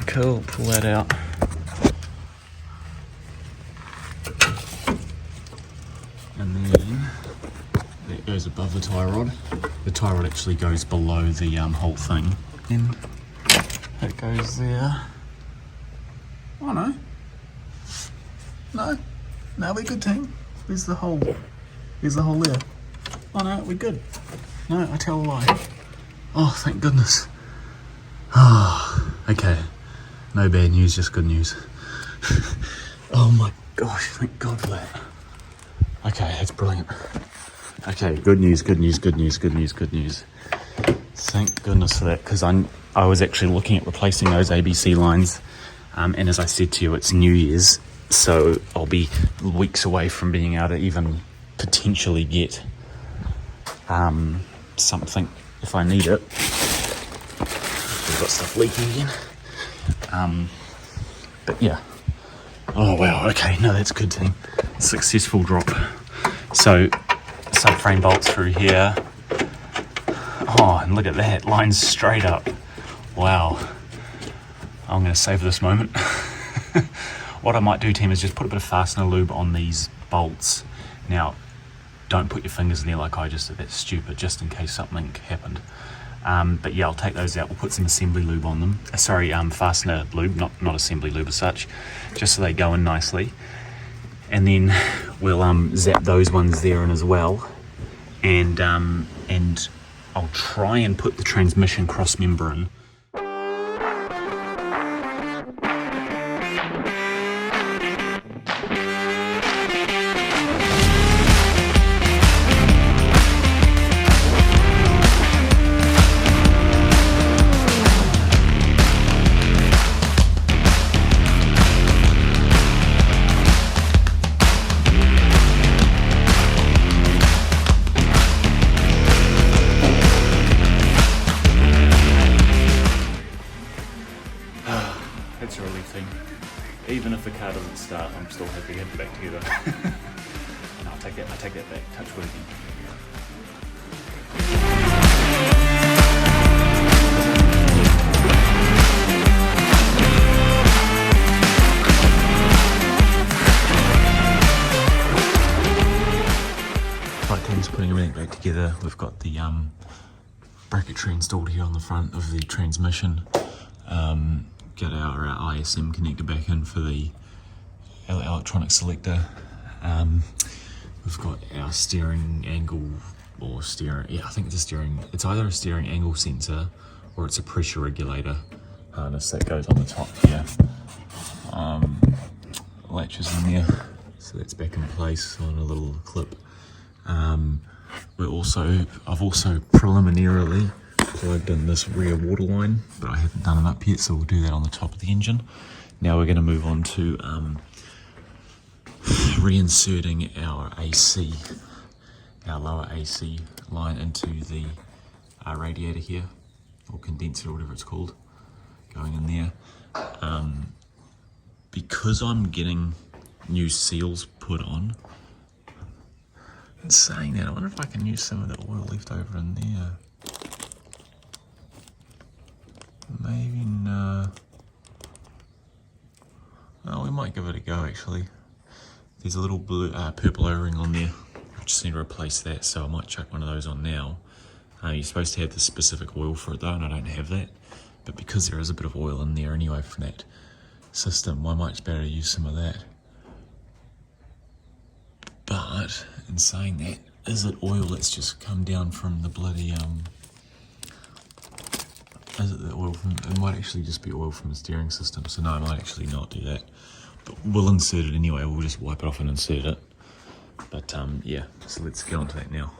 Cool, pull that out. And then that goes above the tie rod. The tie rod actually goes below the whole thing. And that goes there. Oh no. No, we're good, team. Where's the hole? There's the hole there. Oh no, we're good. No, I tell a lie. Oh, thank goodness. Oh, okay. No bad news, just good news. Oh my gosh, thank God for that. Okay, that's brilliant. Okay, good news. Thank goodness for that, because I was actually looking at replacing those ABC lines, and as I said to you, it's New Year's, so I'll be weeks away from being able to even potentially get something if I need it. We've got stuff leaking again. But yeah. Oh wow, okay, no, that's good, team. Successful drop. So subframe bolts through here. Oh, and look at that, lines straight up. Wow. I'm going to savor this moment. What I might do, team, is just put a bit of fastener lube on these bolts. Now, don't put your fingers in there like I just did. That's stupid, just in case something happened. But yeah, I'll take those out. We'll put some assembly lube on them. Fastener lube, not assembly lube as such, just so they go in nicely. And then we'll zap those ones there in as well. And I'll try and put the transmission cross member in. It's a relief, thing. Even if the car doesn't start, I'm still happy to have it back together. And I take that back. Touch wood again. just putting everything back together. We've got the bracketry installed here on the front of the transmission. Got our ISM connector back in for the electronic selector. We've got our steering angle, or steering, yeah, I think it's a steering, it's either a steering angle sensor or it's a pressure regulator harness that goes on the top here. Latches in there, so that's back in place on a little clip. I've also preliminarily plugged in this rear water line, but I haven't done it up yet, so we'll do that on the top of the engine. Now we're going to move on to reinserting our AC, our lower AC line into the radiator here, or condenser, or whatever it's called, going in there. Because I'm getting new seals put on, in saying that, I wonder if I can use some of the oil left over in there. Maybe no. Oh, we might give it a go actually. There's a little blue, purple O-ring on there. I just need to replace that, so I might chuck one of those on now. You're supposed to have the specific oil for it though, and I don't have that. But because there is a bit of oil in there anyway from that system, I might be able to use some of that. But in saying that, is it oil that's just come down from the bloody is it the oil from, it might actually just be oil from the steering system, so no, I might actually not do that. But we'll insert it anyway, we'll just wipe it off and insert it. But yeah, so let's get on to that now.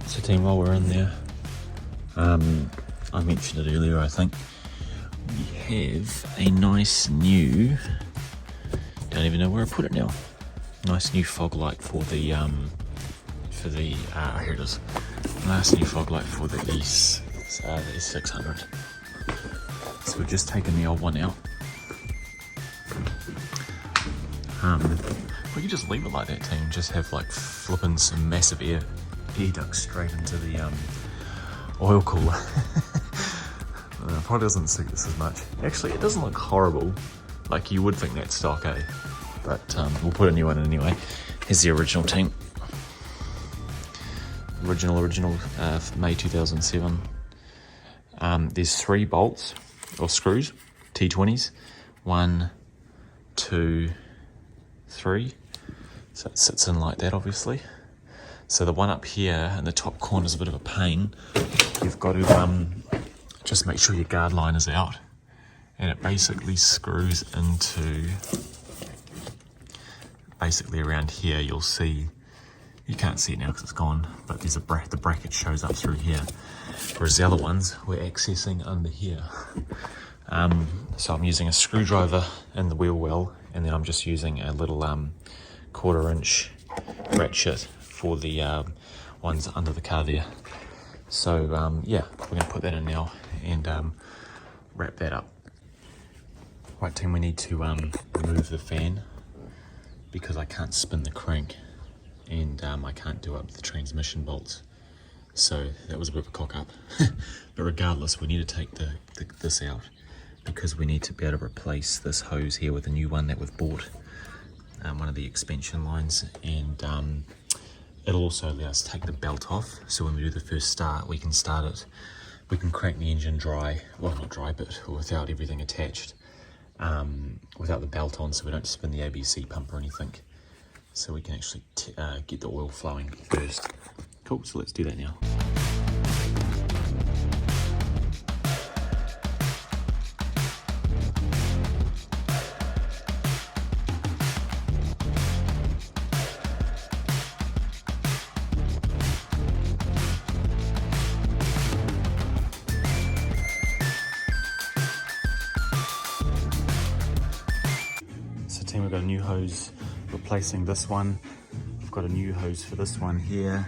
So team, while we're in there, I mentioned it earlier, I think, we have a nice new, don't even know where I put it now, nice new fog light for the, here it is, nice new fog light for the S600. So we've just taken the old one out. We could just leave it like that, team, just have like flipping some massive air ducts straight into the oil cooler. Probably doesn't suit this as much. Actually, it doesn't look horrible. Like you would think that's stock, eh? But we'll put a new one in anyway. Here's the original tank. Original, May 2007. There's 3 bolts, or screws, T20s. 1, 2, 3. So it sits in like that, obviously. So the one up here in the top corner is a bit of a pain. You've got to just make sure your guard line is out, and it basically screws into, basically around here. You'll see, you can't see it now because it's gone, but there's a the bracket shows up through here, whereas the other ones we're accessing under here. So I'm using a screwdriver in the wheel well, and then I'm just using a little 1/4 inch ratchet for the ones under the car there. So yeah, we're going to put that in now and wrap that up. Right team, we need to remove the fan because I can't spin the crank, and I can't do up the transmission bolts. So that was a bit of a cock up. But regardless, we need to take this out because we need to be able to replace this hose here with a new one that we've bought, one of the expansion lines, and it'll also allow us to take the belt off, so when we do the first start, we can start it. We can crank the engine dry, well not dry, but without everything attached, without the belt on, so we don't spin the ABC pump or anything. So we can actually get the oil flowing first. Cool, so let's do that now. Team, we've got a new hose replacing this one. We've got a new hose for this one here.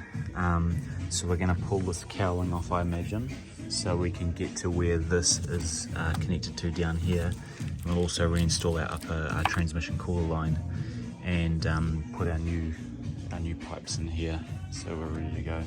So we're going to pull this cowling off, I imagine, so we can get to where this is connected to down here. And we'll also reinstall our upper transmission cooler line and put our new our new pipes in here, so we're ready to go.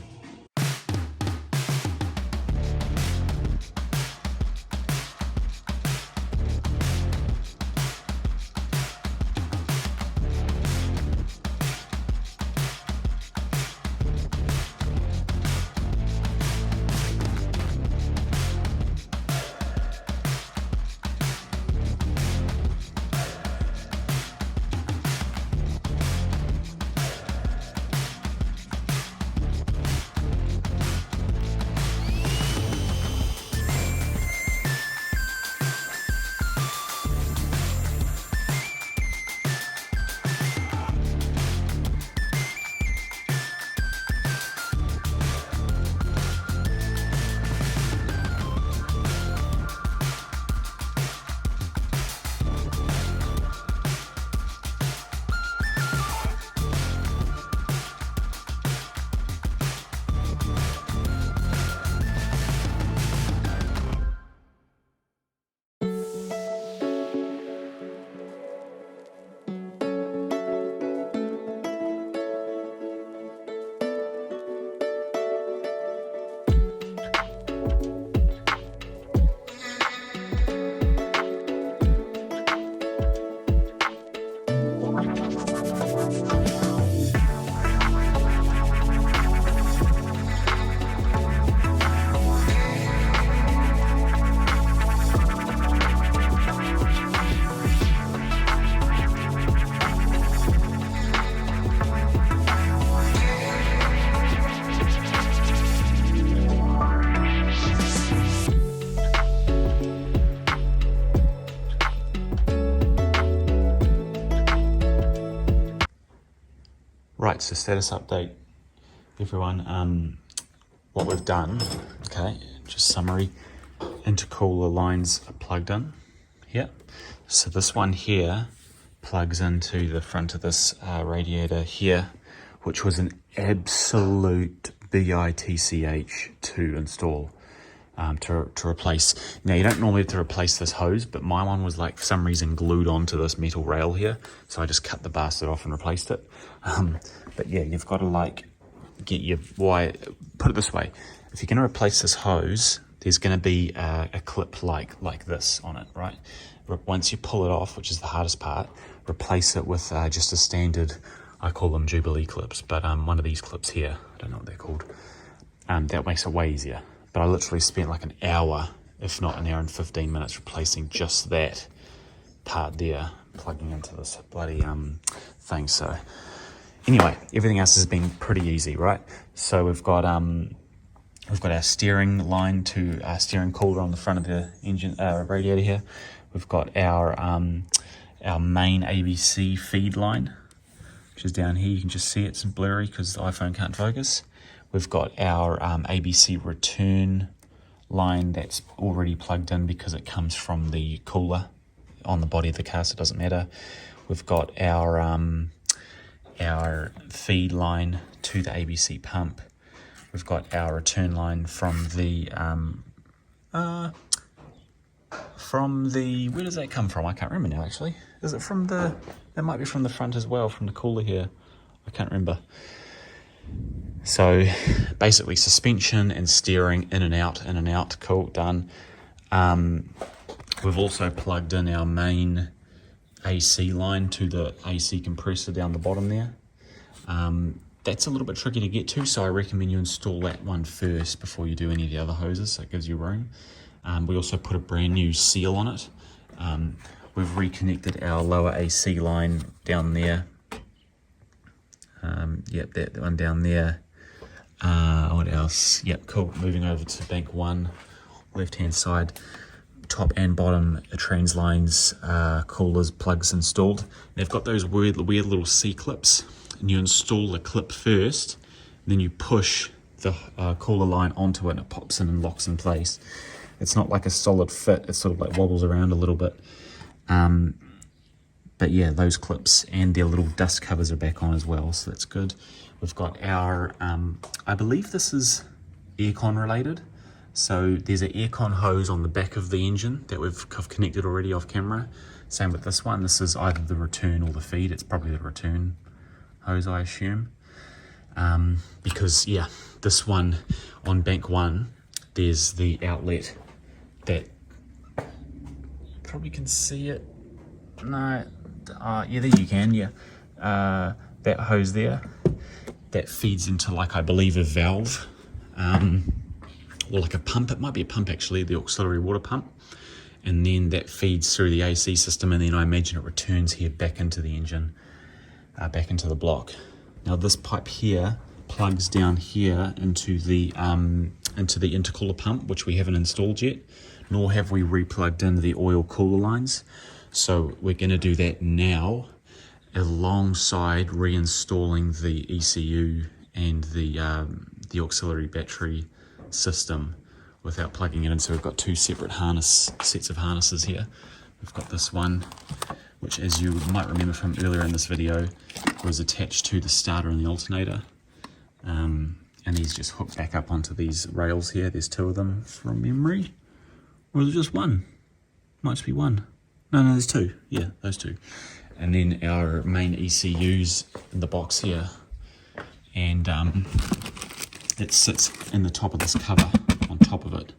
Right, so status update, everyone. What we've done, okay, just summary, intercooler lines are plugged in here. So this one here plugs into the front of this radiator here, which was an absolute bitch to install, to replace. Now, you don't normally have to replace this hose, but my one was like, for some reason, glued onto this metal rail here, so I just cut the bastard off and replaced it. But yeah, you've got to like get your wire. Put it this way: if you're going to replace this hose, there's going to be a clip like this on it, right? Once you pull it off, which is the hardest part, replace it with just a standard, I call them Jubilee clips, but one of these clips here, I don't know what they're called. That makes it way easier. But I literally spent like an hour, if not an hour and 15 minutes, replacing just that part there, plugging into this bloody thing. So anyway, everything else has been pretty easy, right? So we've got our steering line to our steering cooler on the front of the engine radiator here. We've got our main ABC feed line, which is down here. You can just see it's blurry because the iPhone can't focus. We've got our ABC return line that's already plugged in because it comes from the cooler on the body of the car, so it doesn't matter. We've got our feed line to the ABC pump. We've got our return line from the where does that come from? I can't remember now, actually. Is it from the, it might be from the front as well, from the cooler here. I can't remember. So basically suspension and steering in and out, cool, done. We've also plugged in our main AC line to the AC compressor down the bottom there. That's a little bit tricky to get to, so I recommend you install that one first before you do any of the other hoses, so it gives you room. We also put a brand new seal on it. We've reconnected our lower AC line down there. Yep, that one down there. What else? Yep, cool. Moving over to bank 1, left-hand side, top and bottom trans lines, coolers, plugs installed. They've got those weird little C-clips, and you install the clip first, then you push the cooler line onto it and it pops in and locks in place. It's not like a solid fit, it sort of like wobbles around a little bit. But yeah, those clips and their little dust covers are back on as well, so that's good. We've got our, I believe this is aircon related. So there's an aircon hose on the back of the engine that we've connected already off camera. Same with this one. This is either the return or the feed. It's probably the return hose, I assume. because yeah, this one on bank 1, there's the outlet that probably can see it. No, yeah, there you can, yeah. That hose there, that feeds into, like, I believe a valve, or like a pump. It might be a pump actually, the auxiliary water pump, and then that feeds through the AC system, and then I imagine it returns here back into the engine, back into the block. Now this pipe here plugs down here into the intercooler pump, which we haven't installed yet, nor have we replugged in the oil cooler lines. So we're going to do that now, alongside reinstalling the ECU and the auxiliary battery system without plugging it in. So we've got 2 separate sets of harnesses here. We've got this one, which, as you might remember from earlier in this video, was attached to the starter and the alternator. And these just hook back up onto these rails here. There's 2 of them from memory. Or is it just 1? Might just be 1. No, there's 2. Yeah, those 2. And then our main ECUs in the box here. And it sits in the top of this cover, on top of it.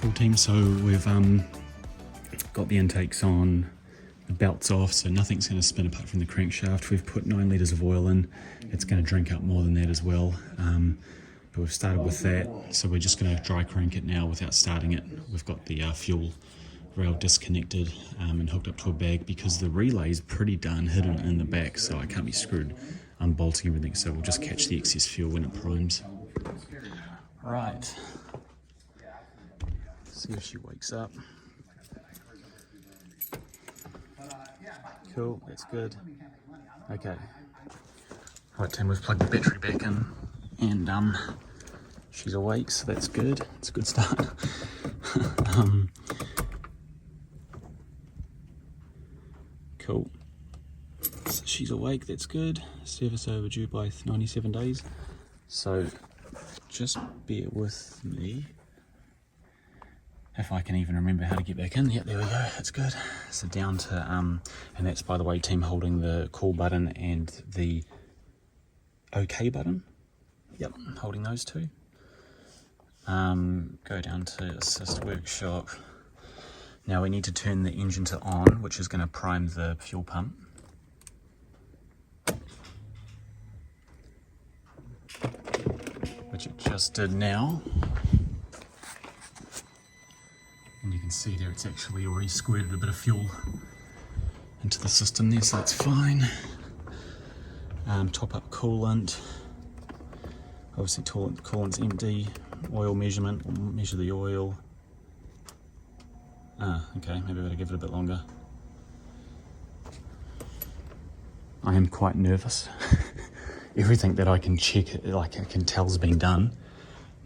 Cool team, so we've got the intakes on, the belts off, so nothing's going to spin apart from the crankshaft. We've put 9 litres of oil in. It's going to drink up more than that as well, but we've started with that, so we're just going to dry crank it now without starting it. We've got the fuel rail disconnected and hooked up to a bag because the relay is pretty darn hidden in the back, so I can't be screwed unbolting everything, so we'll just catch the excess fuel when it primes. Right. See if she wakes up. Cool, that's good. Okay. Right, Tim, we've plugged the battery back in and she's awake, so that's good. It's a good start. Cool. So she's awake, that's good. Service overdue by 97 days. So just bear with me. If I can even remember how to get back in. Yep, there we go, that's good. So down to, and that's, by the way, team, holding the call button and the OK button. Yep, holding those 2. Go down to assist workshop. Now we need to turn the engine to on, which is going to prime the fuel pump. Which it just did now. And you can see there it's actually already squirted a bit of fuel into the system there, so that's fine. Top up coolant. Obviously coolant's empty. Oil measurement, we'll measure the oil. Okay, maybe I better give it a bit longer. I am quite nervous. Everything that I can check, like I can tell's been done,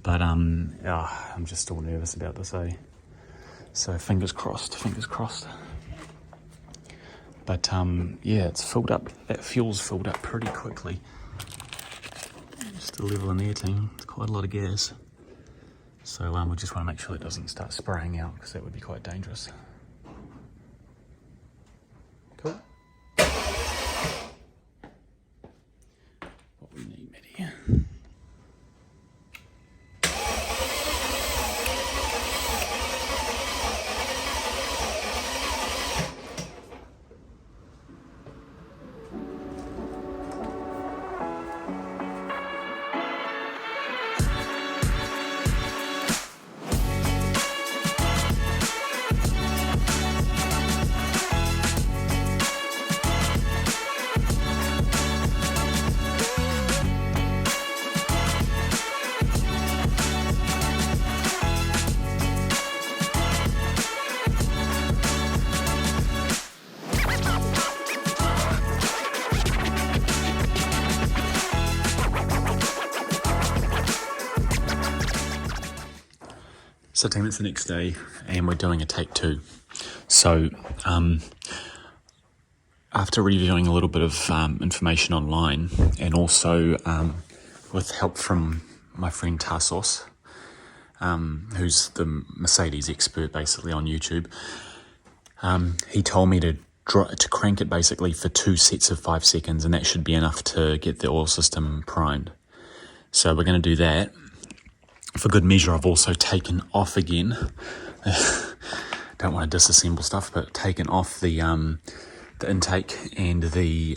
but I'm just still nervous about this, eh? So fingers crossed, fingers crossed. But yeah, it's filled up. That fuel's filled up pretty quickly. Just a level in there, team. It's quite a lot of gas. So we just want to make sure it doesn't start spraying out, because that would be quite dangerous. Cool. What we need, Matty. So team, it's the next day and we're doing a take 2. So after reviewing a little bit of information online, and also with help from my friend Tassos, who's the Mercedes expert basically on YouTube, he told me to crank it basically for 2 sets of 5 seconds, and that should be enough to get the oil system primed. So we're going to do that. For good measure, I've also taken off again. Don't want to disassemble stuff, but taken off the intake and the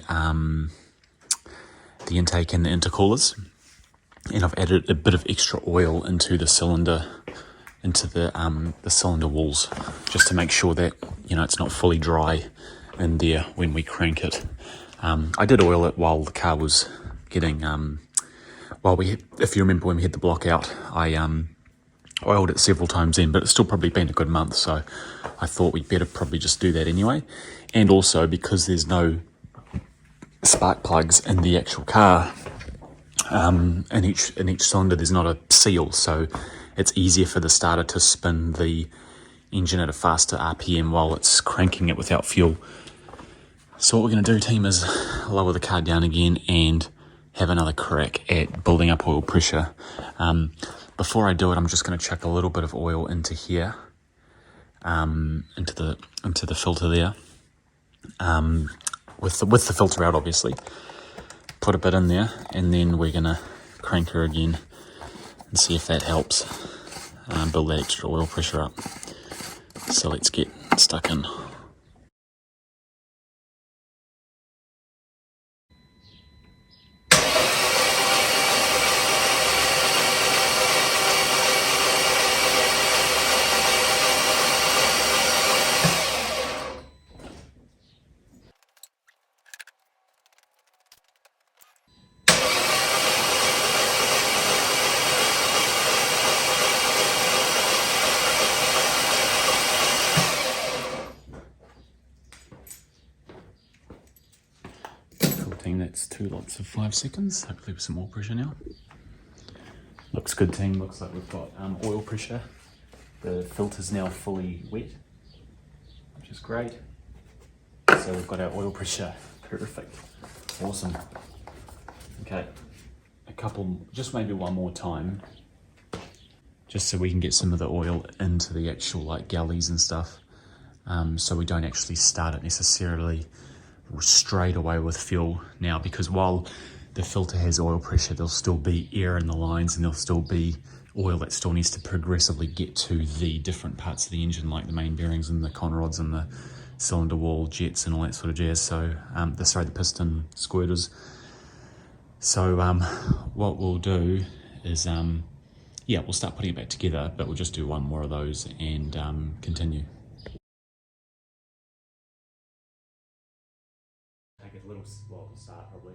intake and the intercoolers, and I've added a bit of extra oil into the cylinder, into the cylinder walls, just to make sure that it's not fully dry in there when we crank it. I did oil it while the car was getting. If you remember when we had the block out, I oiled it several times in, but it's still probably been a good month, so I thought we'd better probably just do that anyway. And also because there's no spark plugs in the actual car, in each cylinder there's not a seal, so it's easier for the starter to spin the engine at a faster RPM while it's cranking it without fuel. So what we're going to do, team, is lower the car down again and have another crack at building up oil pressure. Before I do it, I'm just going to chuck a little bit of oil into here, into the filter there, with the filter out, obviously. Put a bit in there, and then we're going to crank her again and see if that helps build that extra oil pressure up. So let's get stuck in. That's 2 lots of 5 seconds, hopefully with some more pressure now. Looks good, team. Looks like we've got oil pressure. The filter's now fully wet, which is great. So we've got our oil pressure. Perfect. Awesome. Okay, just maybe one more time, just so we can get some of the oil into the actual gullies and stuff, so we don't actually start it necessarily straight away with fuel now, because while the filter has oil pressure, there'll still be air in the lines, and there'll still be oil that still needs to progressively get to the different parts of the engine, like the main bearings and the con rods and the cylinder wall jets and all that sort of jazz. So the piston squirters. So what we'll do is yeah, we'll start putting it back together, but we'll just do one more of those and continue. Take a little while to start, probably.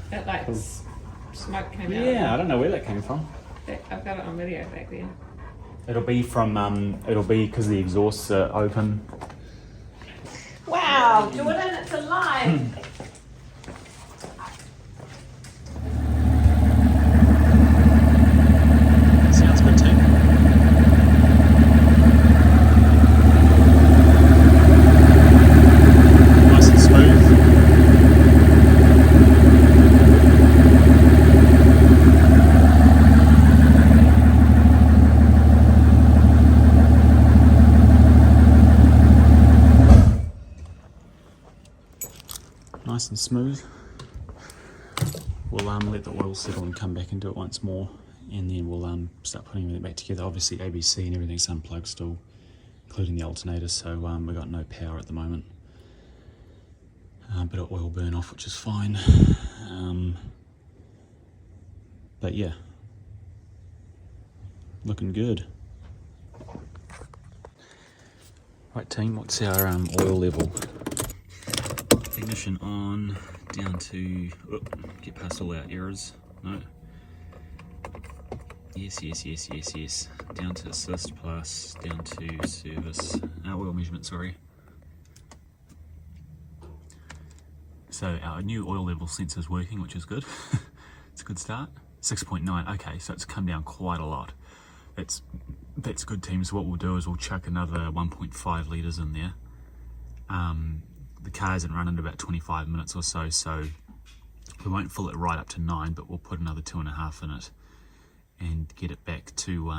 That like smoke came out. Yeah, I don't know where that came from. I've got it on video back there. It'll be from, it'll be because the exhausts are open. Wow, Jordan, it's alive! Sounds good too. Nice and smooth. Nice and smooth. We'll let the oil settle and come back and do it once more, and then we'll start putting everything back together. Obviously ABC and everything's unplugged still, including the alternator, so we've got no power at the moment. Bit of oil burn off, which is fine. But yeah, looking good. Right team, what's our oil level? Ignition on, down to, get past all our errors, no. Yes. Down to assist plus, down to service, oil measurement, sorry. So our new oil level sensor is working, which is good. It's a good start. 6.9, okay, so it's come down quite a lot. That's good team, so what we'll do is we'll chuck another 1.5 litres in there. The car isn't running in about 25 minutes or so, so we won't fill it right up to 9, but we'll put another 2.5 in it and get it back to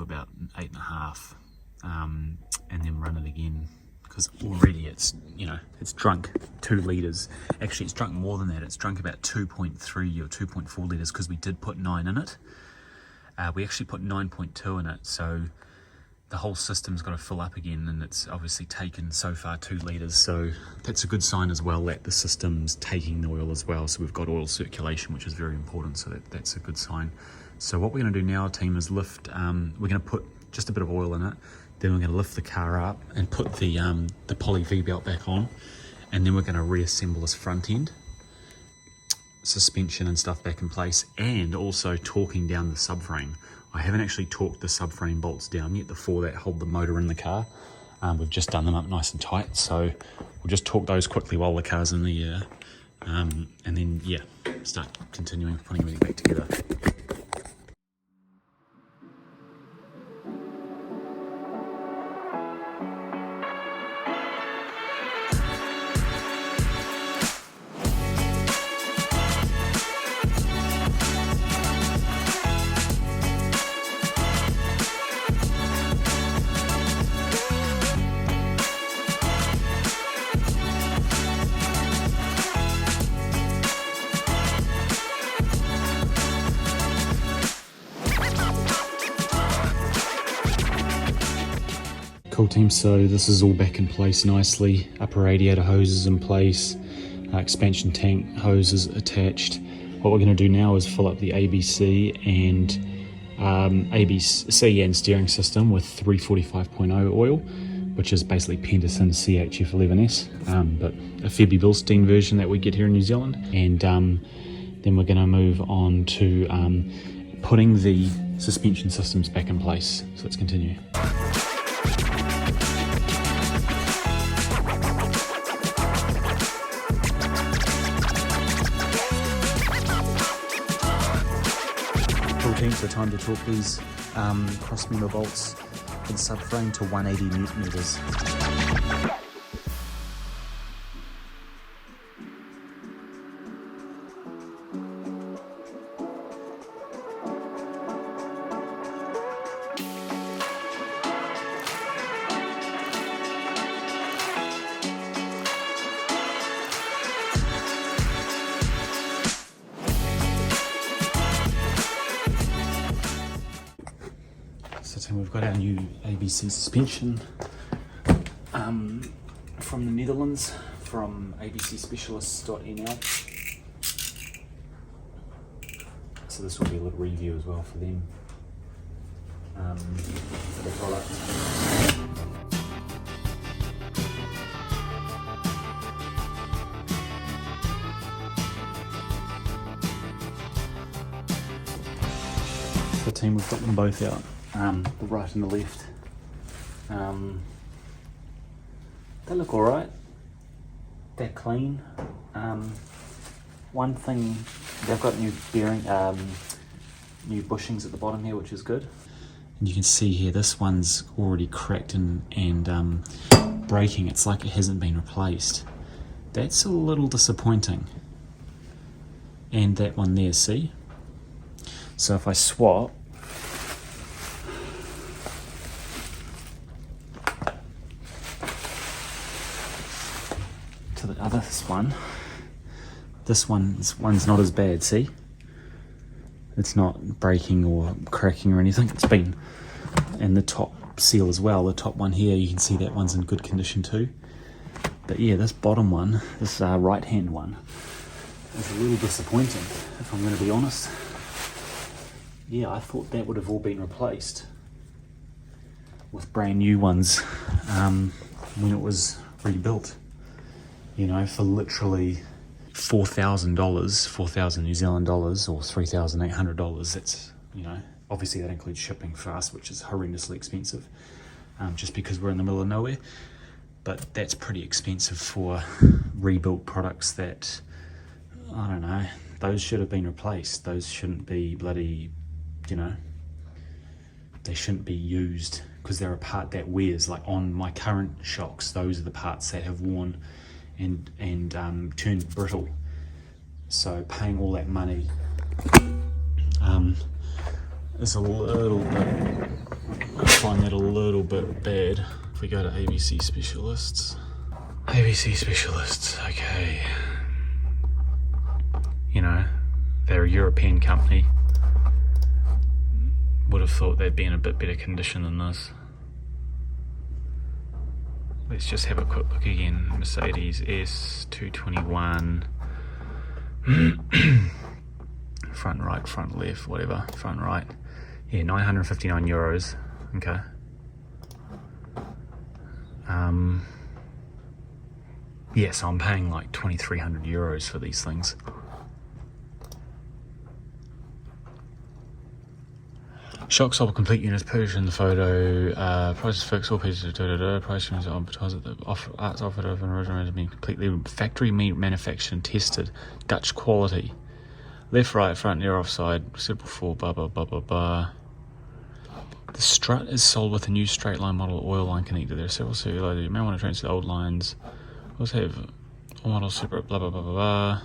about 8.5, and then run it again, because already it's, you know, it's drunk 2 litres. Actually, it's drunk more than that. It's drunk about 2.3 or 2.4 litres, because we did put 9 in it. We actually put 9.2 in it, so the whole system's got to fill up again, and it's obviously taken so far 2 litres, so that's a good sign as well that the system's taking the oil as well. So we've got oil circulation, which is very important, so that's a good sign. So what we're going to do now, team, is lift, we're going to put just a bit of oil in it, then we're going to lift the car up and put the poly V-belt back on, and then we're going to reassemble this front end, suspension and stuff back in place, and also torquing down the subframe. I haven't actually torqued the subframe bolts down yet, the 4 that hold the motor in the car. We've just done them up nice and tight, so we'll just torque those quickly while the car's in the air, and then yeah, start continuing putting everything back together. Cool team, so this is all back in place nicely. Upper radiator hoses in place, expansion tank hoses attached. What we're going to do now is fill up the ABC and steering system with 345.0 oil, which is basically Penderson CHF11S, but a Febby Bilstein version that we get here in New Zealand. And then we're going to move on to putting the suspension systems back in place. So let's continue. So time to torque these cross member bolts for the subframe to 180 Newton meters. So Tim, we've got our new ABC suspension from the Netherlands, from abcspecialists.nl. So this will be a little review as well for them, for the product. The team, we've got them both out, the right and the left. They look alright, they're clean. One thing, they've got new bearing, new bushings at the bottom here, which is good. And you can see here, this one's already cracked and breaking. It's like it hasn't been replaced. That's a little disappointing. And that one there, see? So if I swap, to the other one, this one's not as bad, see? It's not breaking or cracking or anything. It's been, and the top seal as well, the top one here, you can see that one's in good condition too. But yeah, this bottom one, this right hand one, is a little disappointing, if I'm going to be honest. Yeah, I thought that would have all been replaced with brand new ones when it was rebuilt. You know, for literally $4,000, 4,000 New Zealand dollars, or $3,800. That's, you know, obviously that includes shipping for us, which is horrendously expensive, just because we're in the middle of nowhere. But that's pretty expensive for rebuilt products that, I don't know, those should have been replaced. Those shouldn't be bloody, you know, they shouldn't be used, because they're a part that wears. Like on my current shocks, those are the parts that have worn and turned brittle. So paying all that money is a little bit, I find that a little bit bad. If we go to ABC Specialists, okay, you know, they're a European company. Would have thought they'd be in a bit better condition than this. Let's just have a quick look again. Mercedes S221. Front right, front left, whatever. Front right. Yeah, €959. Okay. Yeah, so I'm paying like €2,300 for these things. Shock swap complete units pictured in the photo. Prices fixed, all pieces, price units advertised at the arts offered of an original has been completely factory manufactured and tested. Dutch quality. Left, right, front, near, offside. Said before, blah, blah, blah, blah, blah. The strut is sold with a new straight line model oil line connector. There are several circular. You may want to transfer the old lines. Also have all models separate, blah, blah, blah, blah, blah.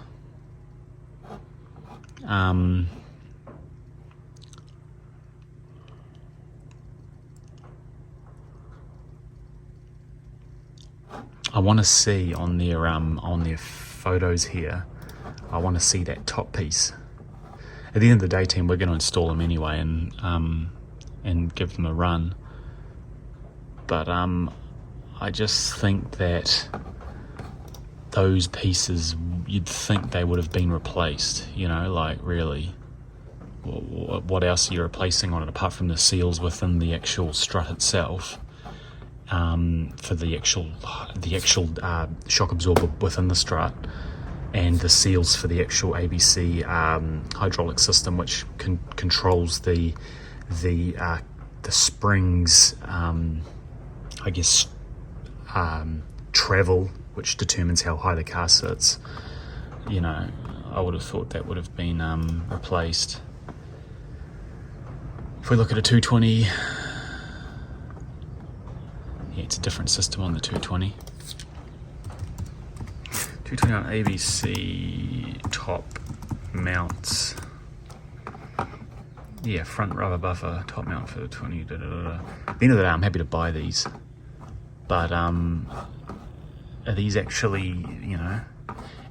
I want to see on their photos here, I want to see that top piece. At the end of the day, team, we're going to install them anyway and give them a run. But I just think that those pieces, you'd think they would have been replaced. You know, like really, what else are you replacing on it apart from the seals within the actual strut itself? For the actual shock absorber within the strut, and the seals for the actual ABC hydraulic system, which controls the springs, I guess, travel, which determines how high the car sits. You know, I would have thought that would have been replaced. If we look at a 220. Yeah, it's a different system on the 220. 220 on ABC top mounts. Yeah, front rubber buffer, top mount for the 20. At the end of the day, I'm happy to buy these. But are these actually, you know,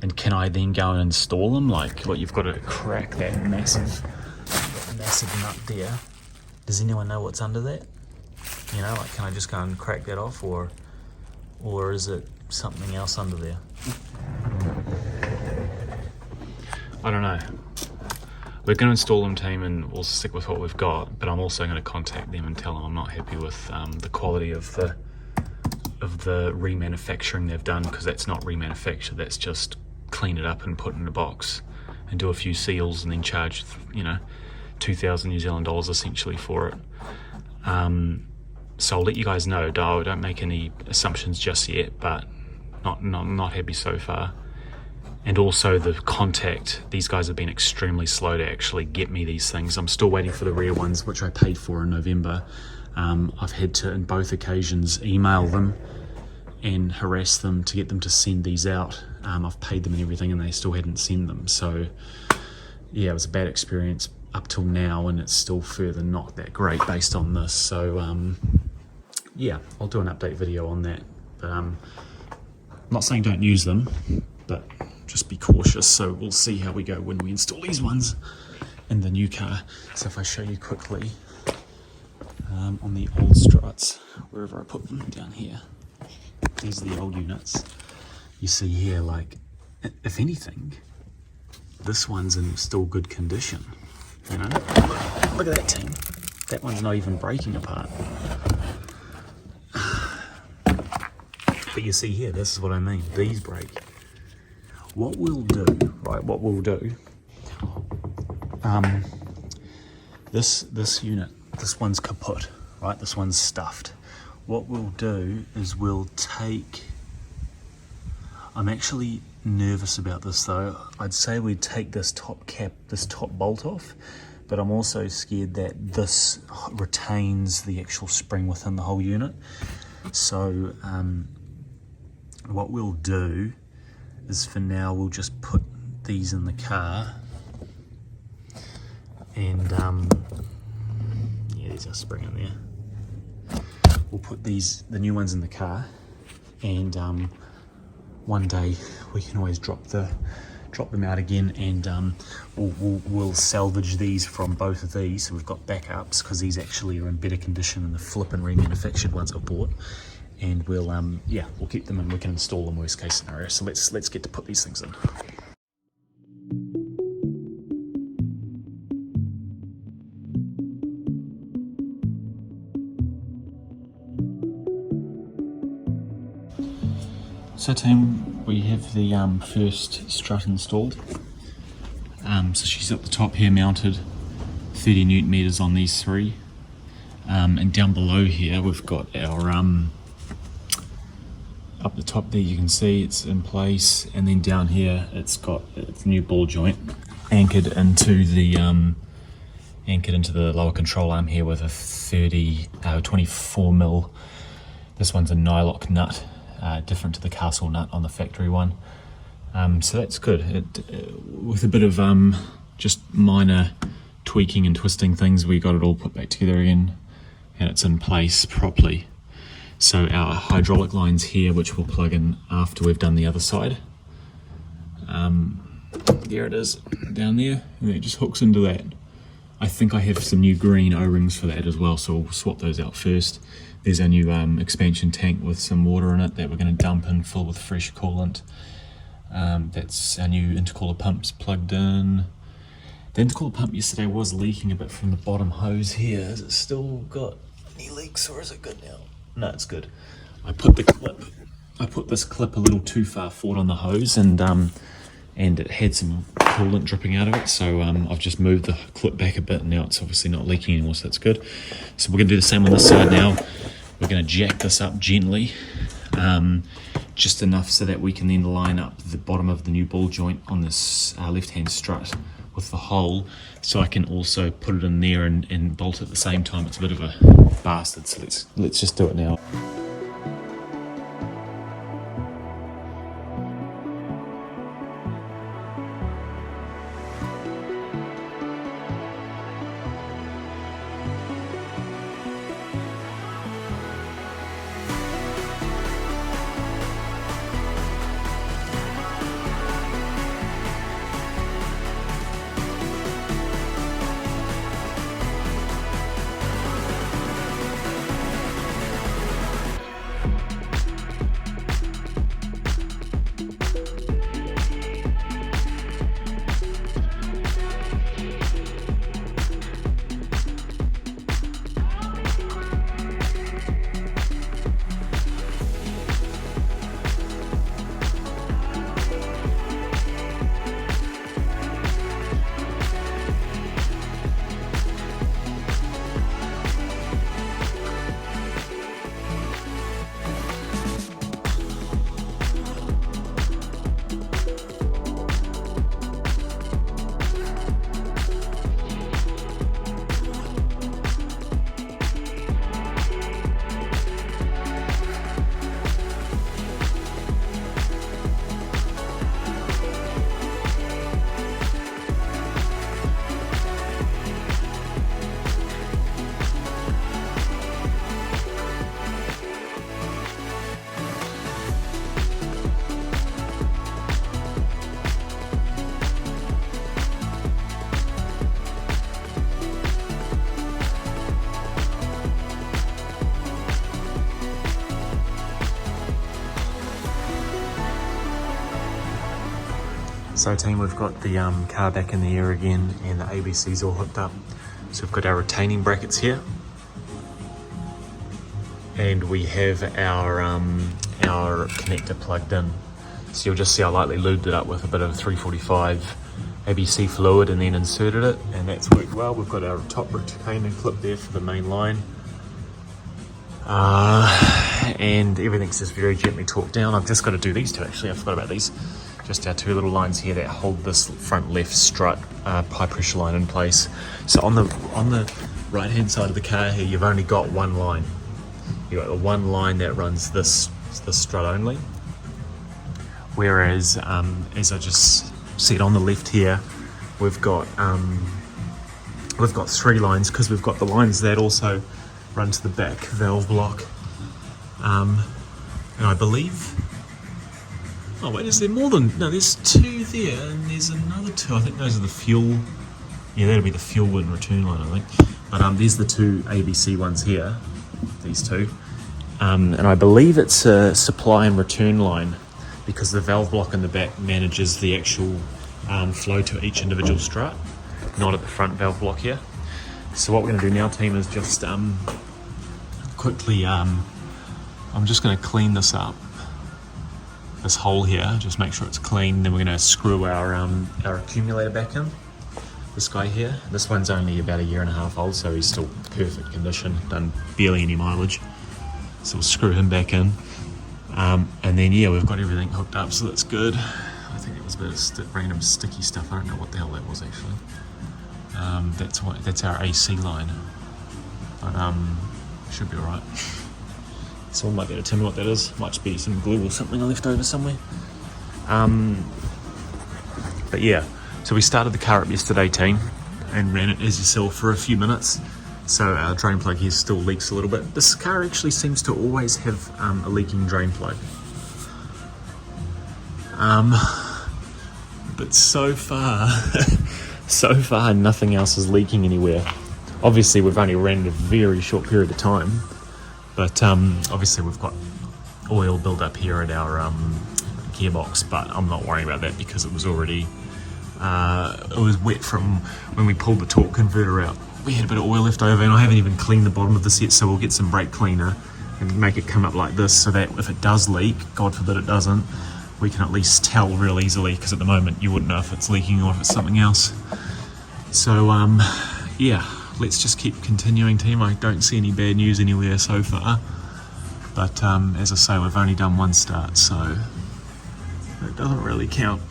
and can I then go and install them? Like, what, you've got to crack that massive nut there. Does anyone know what's under that? You know, like, can I just go and crack that off, or is it something else under there? I don't know. We're going to install them, team, and we'll stick with what we've got, but I'm also going to contact them and tell them I'm not happy with the quality of the remanufacturing they've done, because that's not remanufacture, that's just clean it up and put it in a box and do a few seals and then charge, you know, 2,000 New Zealand dollars essentially for it. So I'll let you guys know. Don't make any assumptions just yet, but not happy so far. And also the contact, these guys have been extremely slow to actually get me these things. I'm still waiting for the rear ones, which I paid for in November. I've had to, in both occasions, email them and harass them to get them to send these out. I've paid them and everything, and they still hadn't sent them. So yeah, it was a bad experience up till now, and it's still further not that great based on this. So yeah, I'll do an update video on that. But I'm not saying don't use them, but just be cautious. So we'll see how we go when we install these ones in the new car. So if I show you quickly on the old struts, wherever I put them down here, these are the old units. You see here, like, if anything, this one's in still good condition, you know. Look at that, team. That one's not even breaking apart. But you see here, this is what I mean, these break. What we'll do, this unit, this one's kaput, right? This one's stuffed. What we'll do is we'll take, I'm actually nervous about this though. I'd say we'd take this top cap, this top bolt off, but I'm also scared that this retains the actual spring within the whole unit. So what we'll do is, for now, we'll just put these in the car, and yeah, there's a spring in there. We'll put these, the new ones, in the car, and one day we can always drop them out again, and we'll salvage these from both of these. So we've got backups, because these actually are in better condition than the flippin' remanufactured ones I bought. And we'll keep them, and we can install them worst case scenario. So let's get to put these things in. So team, we have the first strut installed. So she's at the top here, mounted, 30 newton meters on these three. And down below here we've got our up the top there, you can see it's in place, and then down here it's got its new ball joint anchored into the lower control arm here with a 24 mil. This one's a nylock nut, different to the castle nut on the factory one. So that's good. With a bit of just minor tweaking and twisting things, we got it all put back together again, and it's in place properly. So our hydraulic lines here, which we'll plug in after we've done the other side, there it is down there, and it just hooks into that. I think I have some new green O-rings for that as well, so we'll swap those out first. There's our new expansion tank with some water in it that we're going to dump in, fill with fresh coolant. That's our new intercooler pumps plugged in. The intercooler pump yesterday was leaking a bit from the bottom hose here. Has it still got any leaks, or is it good now? No, it's good. I put this clip a little too far forward on the hose, and it had some coolant dripping out of it, so I've just moved the clip back a bit, and now it's obviously not leaking anymore, so that's good. So we're going to do the same on this side now. We're going to jack this up gently, just enough so that we can then line up the bottom of the new ball joint on this left-hand strut with the hole, so I can also put it in there and bolt at the same time. It's a bit of a bastard, so let's just do it now. So team, we've got the car back in the air again and the ABC's all hooked up. So we've got our retaining brackets here. And we have our connector plugged in. So you'll just see I lightly lubed it up with a bit of 345 ABC fluid and then inserted it, and that's worked well. We've got our top retainer clip there for the main line. And everything's just very gently torqued down. I've just got to do these two actually, I forgot about these. Just our two little lines here that hold this front left strut high pressure line in place. So on the right hand side of the car here, you've only got one line. You've got the one line that runs this strut only. Whereas, as I just said on the left here, we've got three lines because we've got the lines that also run to the back valve block. And I believe, oh wait, is there more than, no, there's two there and there's another two. I think those are the fuel, yeah, that'll be the fuel and return line, I think. But there's the two ABC ones here, these two. And I believe it's a supply and return line because the valve block in the back manages the actual flow to each individual strut, not at the front valve block here. So what we're going to do now, team, is just quickly, I'm just going to clean this up, this hole here, just make sure it's clean. Then we're going to screw our accumulator back in, this guy here. This one's only about 1.5 years old, so he's still perfect condition, done barely any mileage. So we'll screw him back in. And then yeah, we've got everything hooked up, so that's good. I think it was a bit of random sticky stuff. I don't know what the hell that was actually. That's our AC line, but should be alright. Someone might be able to tell me what that is. Might just be some glue or something I left over somewhere. But yeah, so we started the car up yesterday, team, and ran it as you saw for a few minutes. So our drain plug here still leaks a little bit. This car actually seems to always have a leaking drain plug. But so far, nothing else is leaking anywhere. Obviously, we've only ran it a very short period of time, but obviously we've got oil build up here at our gearbox, but I'm not worrying about that because it was already, it was wet from when we pulled the torque converter out. We had a bit of oil left over, and I haven't even cleaned the bottom of this yet, so we'll get some brake cleaner and make it come up like this so that if it does leak, God forbid it doesn't, we can at least tell real easily, because at the moment you wouldn't know if it's leaking or if it's something else. So yeah, let's just keep continuing, team. I don't see any bad news anywhere so far, but as I say, we've only done one start, so it doesn't really count.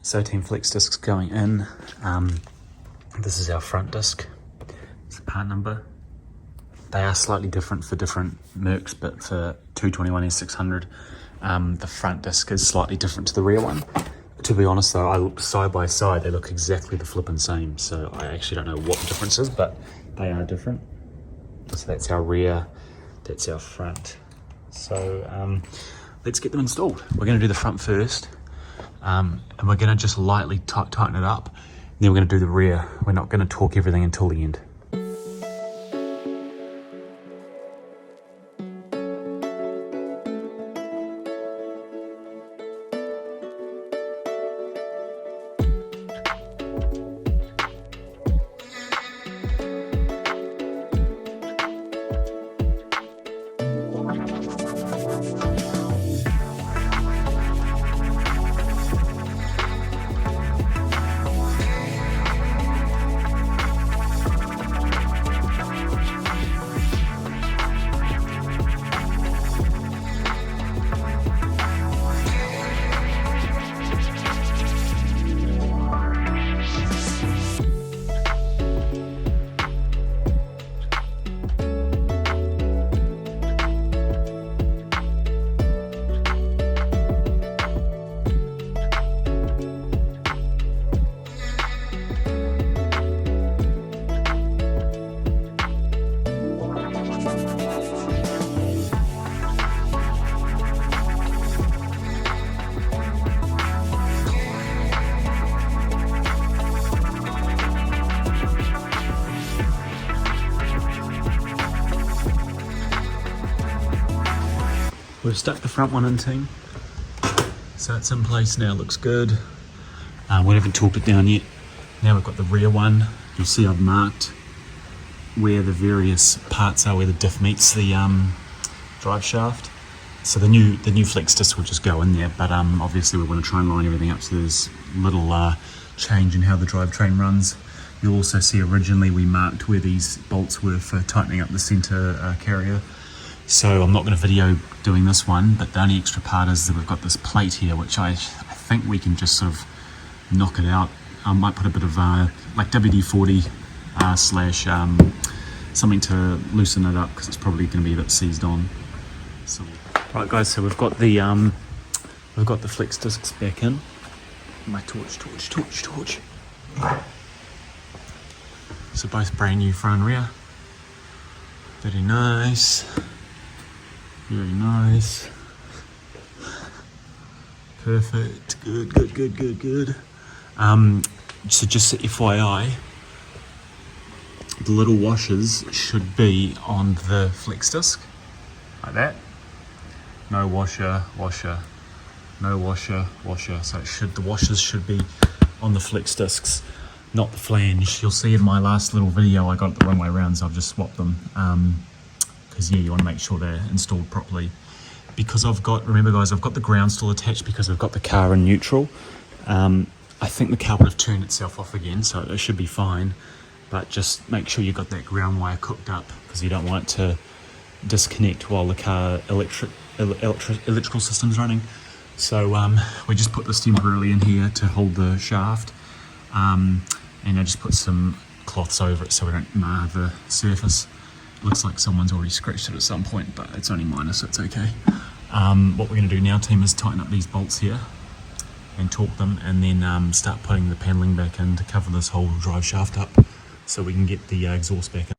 So team, flex discs going in. This is our front disc. It's the part number. They are slightly different for different Mercs, but for 221S600, the front disc is slightly different to the rear one. To be honest though, I look side by side, they look exactly the flippin' same. So I actually don't know what the difference is, but they are different. So that's our rear, that's our front. So let's get them installed. We're gonna do the front first. And we're going to just lightly tighten it up, and then we're going to do the rear. We're not going to torque everything until the end. we've stuck the front one in, team. So it's in place now, looks good. We haven't torqued it down yet. Now we've got the rear one. You'll see I've marked where the various parts are, where the diff meets the drive shaft. So the new flex disc will just go in there, but obviously we want to try and line everything up so there's little change in how the drivetrain runs. You'll also see originally we marked where these bolts were for tightening up the centre carrier. So I'm not going to video doing this one, but the only extra part is that we've got this plate here, which I think we can just sort of knock it out. I might put a bit of like WD-40 slash something to loosen it up, because it's probably going to be a bit seized on. So, right guys, so we've got the flex discs back in. My torch. So both brand new front and rear. Very nice. Very nice. Perfect. Good. So just FYI, the little washers should be on the flex disc, like that. No washer, no washer. So the washers should be on the flex discs, not the flange. You'll see in my last little video I got it the wrong way around, so I've just swapped them. Because yeah, you want to make sure they're installed properly. Because remember guys, I've got the ground still attached because I've got the car in neutral. I think the car would have turned itself off again, so it should be fine. But just make sure you got that ground wire cooked up, because you don't want it to disconnect while the car electrical system's running. So we just put this temporarily in here to hold the shaft, and I just put some cloths over it so we don't mar the surface. Looks like someone's already scratched it at some point, but it's only minor, so it's okay. What we're going to do now, team, is tighten up these bolts here and torque them, and then start putting the paneling back in to cover this whole drive shaft up so we can get the exhaust back in.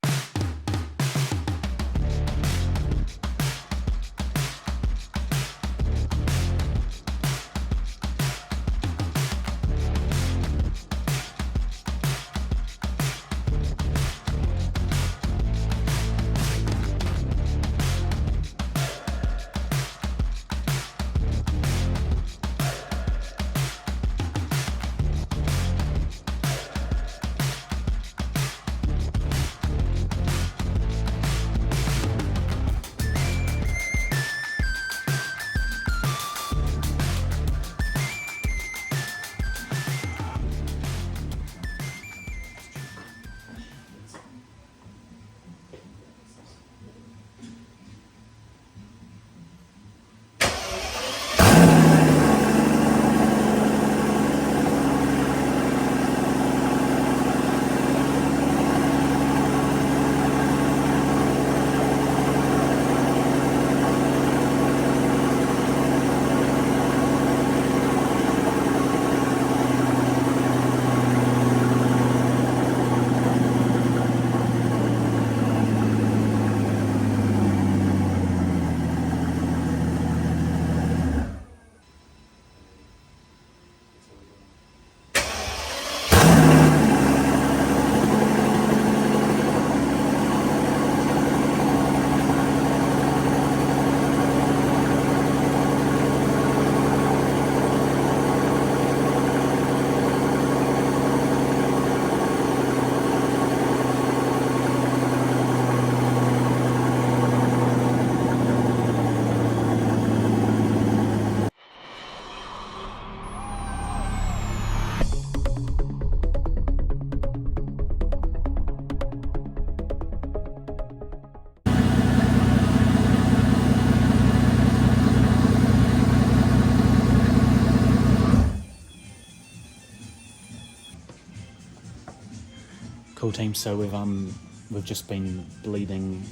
Cool team, so we've just been bleeding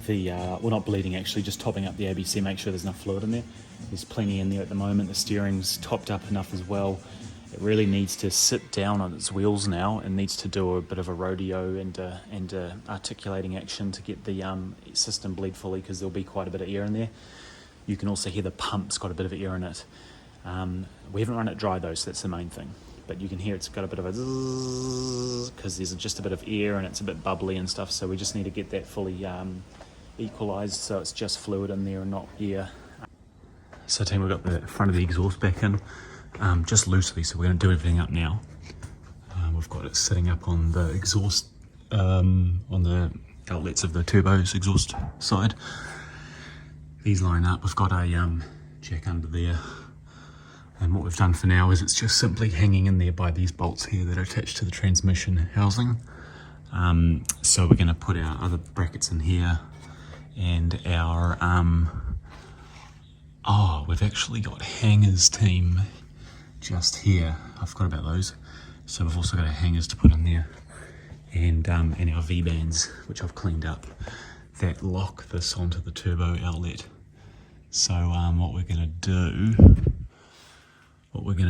the, well not bleeding actually, just topping up the ABC, make sure there's enough fluid in there. There's plenty in there at the moment. The steering's topped up enough as well. It really needs to sit down on its wheels now and needs to do a bit of a rodeo and articulating action to get the system bleed fully, because there'll be quite a bit of air in there. You can also hear the pump's got a bit of air in it. We haven't run it dry though, so that's the main thing. But you can hear it's got a bit of a zzz, because there's just a bit of air and it's a bit bubbly and stuff, so we just need to get that fully equalized so it's just fluid in there and not air. So team, we've got the front of the exhaust back in, just loosely, so we're going to do everything up now. We've got it sitting up on the exhaust, on the outlets of the turbo's exhaust side. These line up, we've got a jack under there, and what we've done for now is it's just simply hanging in there by these bolts here that are attached to the transmission housing. So we're going to put our other brackets in here, and our we've actually got hangers, team, just here. I forgot about those. So we've also got our hangers to put in there, and our V-bands, which I've cleaned up, that lock this onto the turbo outlet. So what we're gonna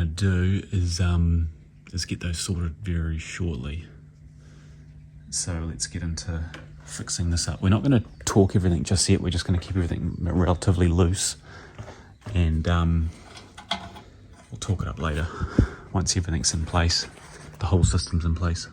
do is get those sorted very shortly. So let's get into fixing this up. We're not going to torque everything just yet. We're just going to keep everything relatively loose, and we'll torque it up later once everything's in place, the whole system's in place.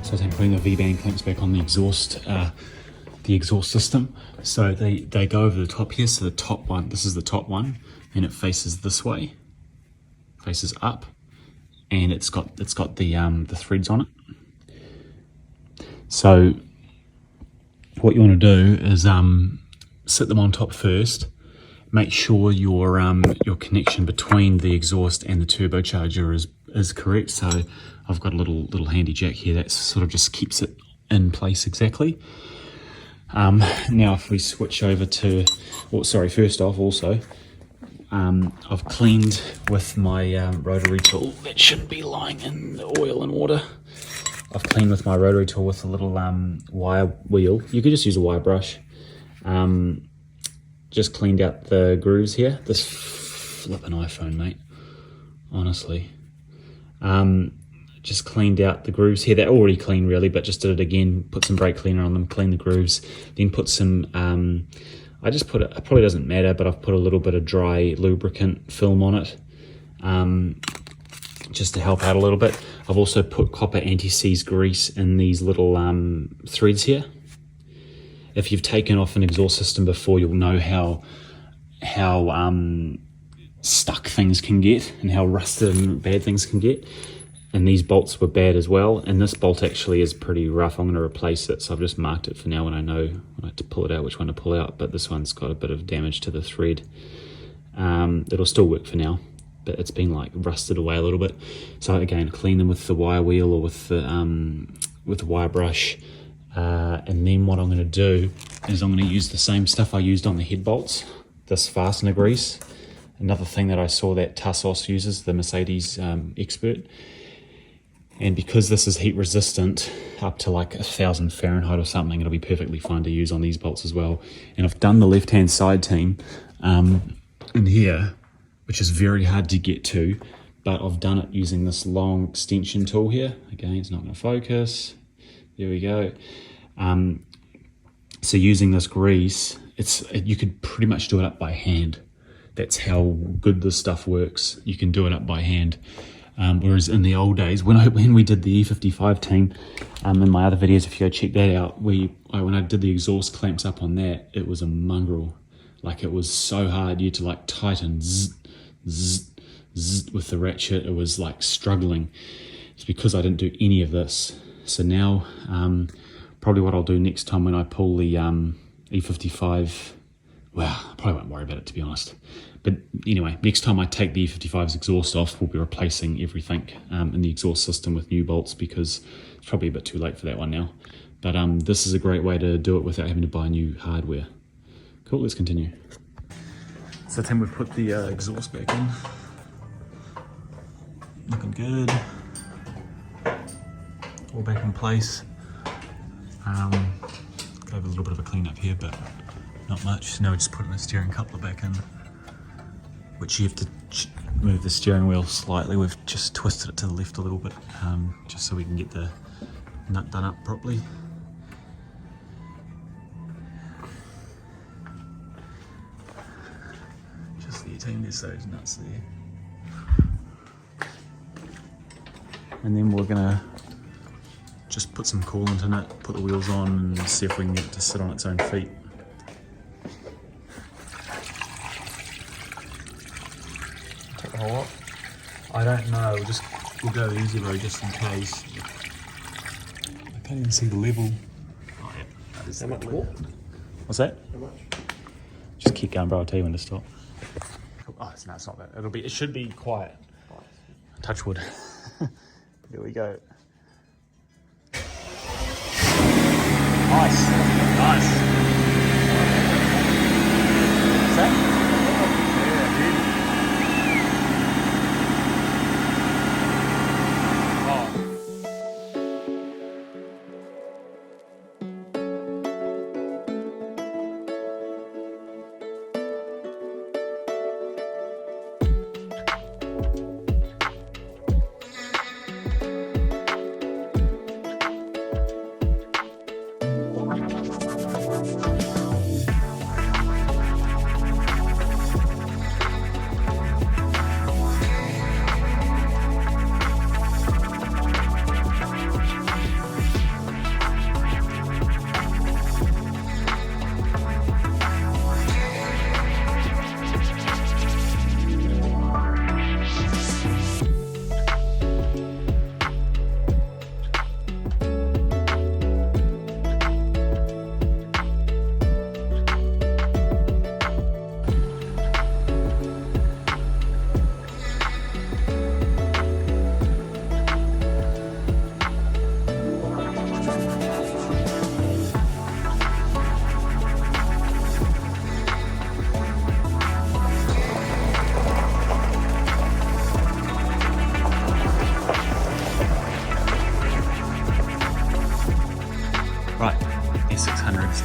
So I'm putting the V-band clamps back on the exhaust system. So they go over the top here. So the top one, this is the top one, and it faces this way, faces up, and it's got the threads on it. So what you want to do is sit them on top first. Make sure your connection between the exhaust and the turbocharger is correct. So I've got a little handy jack here that sort of just keeps it in place exactly. Now if we switch over to, first off also, I've cleaned with my rotary tool. That shouldn't be lying in oil and water. I've cleaned with my rotary tool with a little wire wheel. You could just use a wire brush. Just cleaned out the grooves here. This flipping iPhone, mate, honestly. Just cleaned out the grooves here. They're already clean really, but just did it again, put some brake cleaner on them, clean the grooves, then put some, it probably doesn't matter, but I've put a little bit of dry lubricant film on it, just to help out a little bit. I've also put copper anti-seize grease in these little threads here. If you've taken off an exhaust system before, you'll know how stuck things can get and how rusted and bad things can get. And these bolts were bad as well. And this bolt actually is pretty rough. I'm going to replace it. So I've just marked it for now when I know when I have to pull it out, which one to pull out. But this one's got a bit of damage to the thread. It'll still work for now, but it's been like rusted away a little bit. So again, clean them with the wire wheel or with the wire brush. And then what I'm going to do is I'm going to use the same stuff I used on the head bolts, this fastener grease. Another thing that I saw that Tassos uses, the Mercedes Expert. And because this is heat resistant, up to like 1000 Fahrenheit or something, it'll be perfectly fine to use on these bolts as well. And I've done the left-hand side, team, in here, which is very hard to get to, but I've done it using this long extension tool here. Again, it's not going to focus. There we go. So using this grease, you could pretty much do it up by hand. That's how good this stuff works. You can do it up by hand. Whereas in the old days, when we did the E55 team, in my other videos, if you go check that out, when I did the exhaust clamps up on that, it was a mongrel. Like, it was so hard. You had to like tighten zzz, zzz, zzz, with the ratchet. It was like struggling. It's because I didn't do any of this. So now, probably what I'll do next time when I pull the E55, well, I probably won't worry about it, to be honest. But anyway, next time I take the E55's exhaust off, we'll be replacing everything in the exhaust system with new bolts, because it's probably a bit too late for that one now. But this is a great way to do it without having to buy new hardware. Cool, let's continue. So Tim, we've put the exhaust back in. looking good. All back in place. Gave a little bit of a clean up here, but not much. So now we're just putting the steering coupler back in, which you have to move the steering wheel slightly. We've just twisted it to the left a little bit, just so we can get the nut done up properly. Just there, team, there's those nuts there. And then we're gonna just put some coolant in it, put the wheels on, and see if we can get it to sit on its own feet. Take the hole off. I don't know, we'll go easy road just in case. I can't even see the level. Oh yeah, that is How much the more? level. What's that? How much? Just keep going, bro, I'll tell you when to stop. Oh, it's not that. It should be quiet. Touch wood. Here we go. Nice. Nice. Is that? Yeah, dude. Right, S600's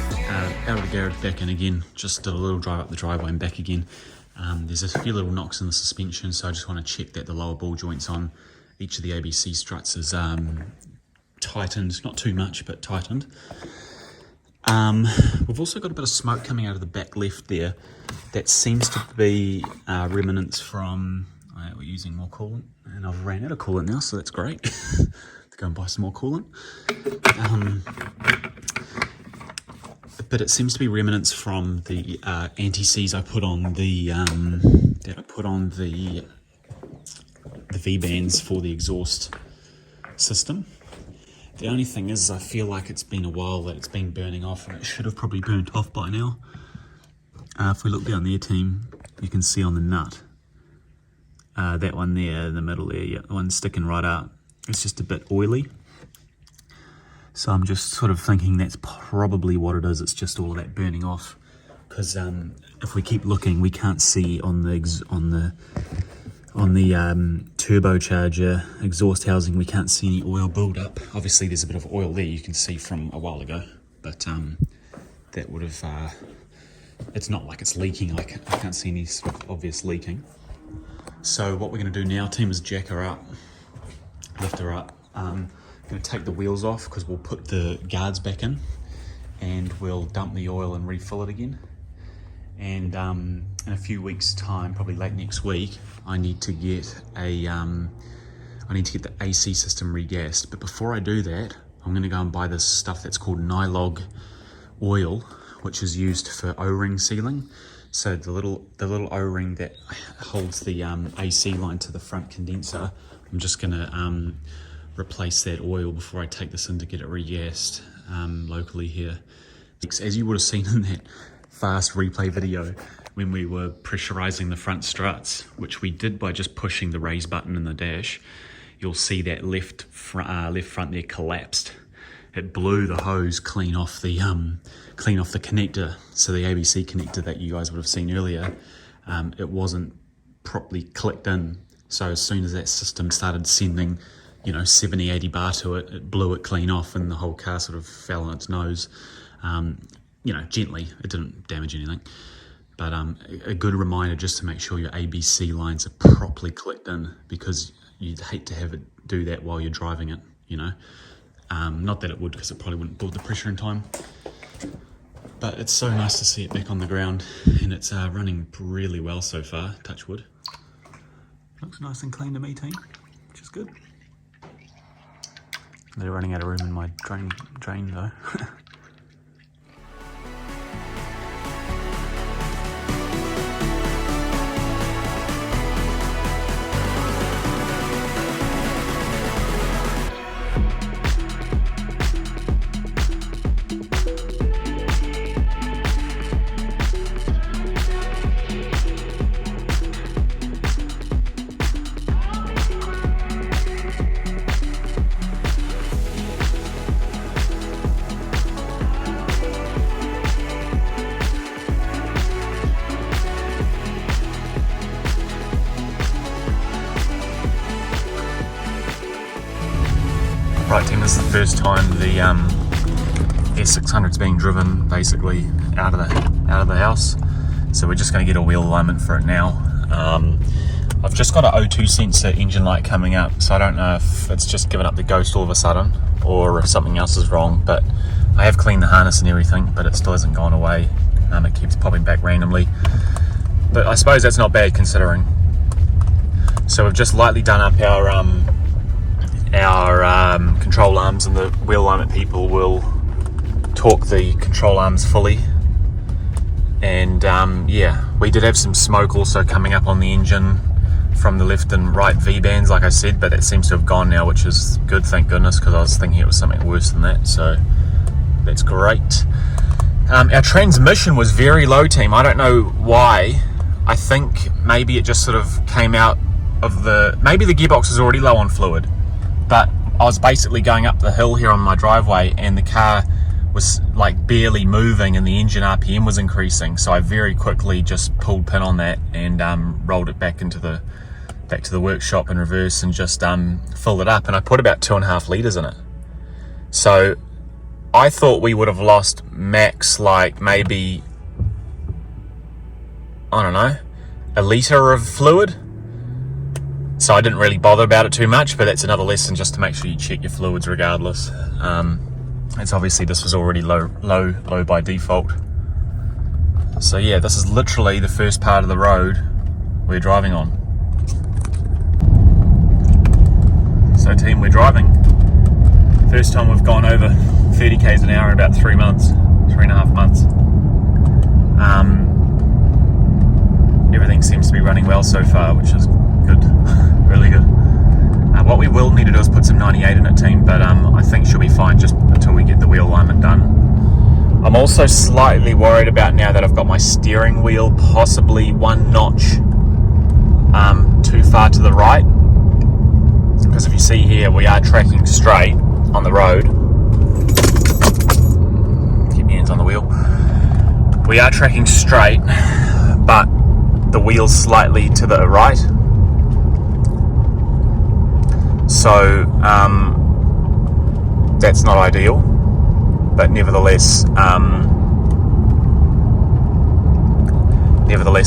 out of the garage, back in again. Just did a little drive up the driveway and back again. There's a few little knocks in the suspension, so I just want to check that the lower ball joints on each of the ABC struts is tightened, not too much, but tightened. We've also got a bit of smoke coming out of the back left there. That seems to be remnants from, we're using more coolant, and I've ran out of coolant now, so that's great. To go and buy some more coolant. But it seems to be remnants from the anti-seize I put on the V-bands for the exhaust system. The only thing is, I feel like it's been a while that it's been burning off, and it should have probably burnt off by now. If we look down there, team, you can see on the nut, that one there in the middle there, yeah, the one sticking right out, it's just a bit oily. So I'm just sort of thinking that's probably what it is. It's just all of that burning off. Because if we keep looking, we can't see on the turbocharger exhaust housing, we can't see any oil build-up. Obviously, there's a bit of oil there you can see from a while ago, but that would have. It's not like it's leaking. I can't see any sort of obvious leaking. So what we're going to do now, team, is jack her up, lift her up. Going to take the wheels off because we'll put the guards back in, and we'll dump the oil and refill it again. And in a few weeks' time, probably late next week, I need to get the AC system regassed. But before I do that, I'm going to go and buy this stuff that's called Nylog oil, which is used for O-ring sealing. So the little O-ring that holds the AC line to the front condenser, I'm just going to replace that oil before I take this in to get it regassed locally here. As you would have seen in that fast replay video when we were pressurizing the front struts, which we did by just pushing the raise button in the dash, you'll see that left front there collapsed. It blew the hose clean off the connector. So the ABC connector that you guys would have seen earlier, it wasn't properly clicked in So as soon as that system started sending, 70, 80 bar to it, it blew it clean off and the whole car sort of fell on its nose. Gently, it didn't damage anything. But a good reminder just to make sure your ABC lines are properly clicked in, because you'd hate to have it do that while you're driving it, Not that it would, because it probably wouldn't build the pressure in time. But it's so nice to see it back on the ground, and it's running really well so far, touch wood. Looks nice and clean to me, team, which is good. They're running out of room in my drain though. Right team, this is the first time the S600's being driven basically out of the house, so we're just going to get a wheel alignment for it now. I've just got an O2 sensor engine light coming up, so I don't know if it's just given up the ghost all of a sudden or if something else is wrong, but I have cleaned the harness and everything, but it still hasn't gone away. It keeps popping back randomly, but I suppose that's not bad considering. So we've just lightly done up our control arms, and the wheel alignment people will torque the control arms fully. And yeah, we did have some smoke also coming up on the engine from the left and right V-bands, like I said, but that seems to have gone now, which is good, thank goodness, because I was thinking it was something worse than that, so that's great. Our transmission was very low, team. I don't know why. I think maybe it just sort of came out of maybe the gearbox is already low on fluid, but I was basically going up the hill here on my driveway and the car was like barely moving and the engine RPM was increasing, so I very quickly just pulled pin on that and rolled it back to the workshop in reverse and just filled it up, and I put about 2.5 litres in it. So I thought we would have lost max like maybe, I don't know, 1 litre of fluid. So I didn't really bother about it too much, but that's another lesson, just to make sure you check your fluids regardless. It's obviously this was already low by default. So yeah, this is literally the first part of the road we're driving on. So team, we're driving. First time we've gone over 30 k's an hour in about 3.5 months. Everything seems to be running well so far, which is good, really good. What we will need to do is put some 98 in it, team, but I think she'll be fine just until we get the wheel alignment done. I'm also slightly worried about, now that I've got my steering wheel possibly 1 notch too far to the right, because if you see here, we are tracking straight on the road. Keep your hands on the wheel. We are tracking straight, but the wheel's slightly to the right. So that's not ideal, but nevertheless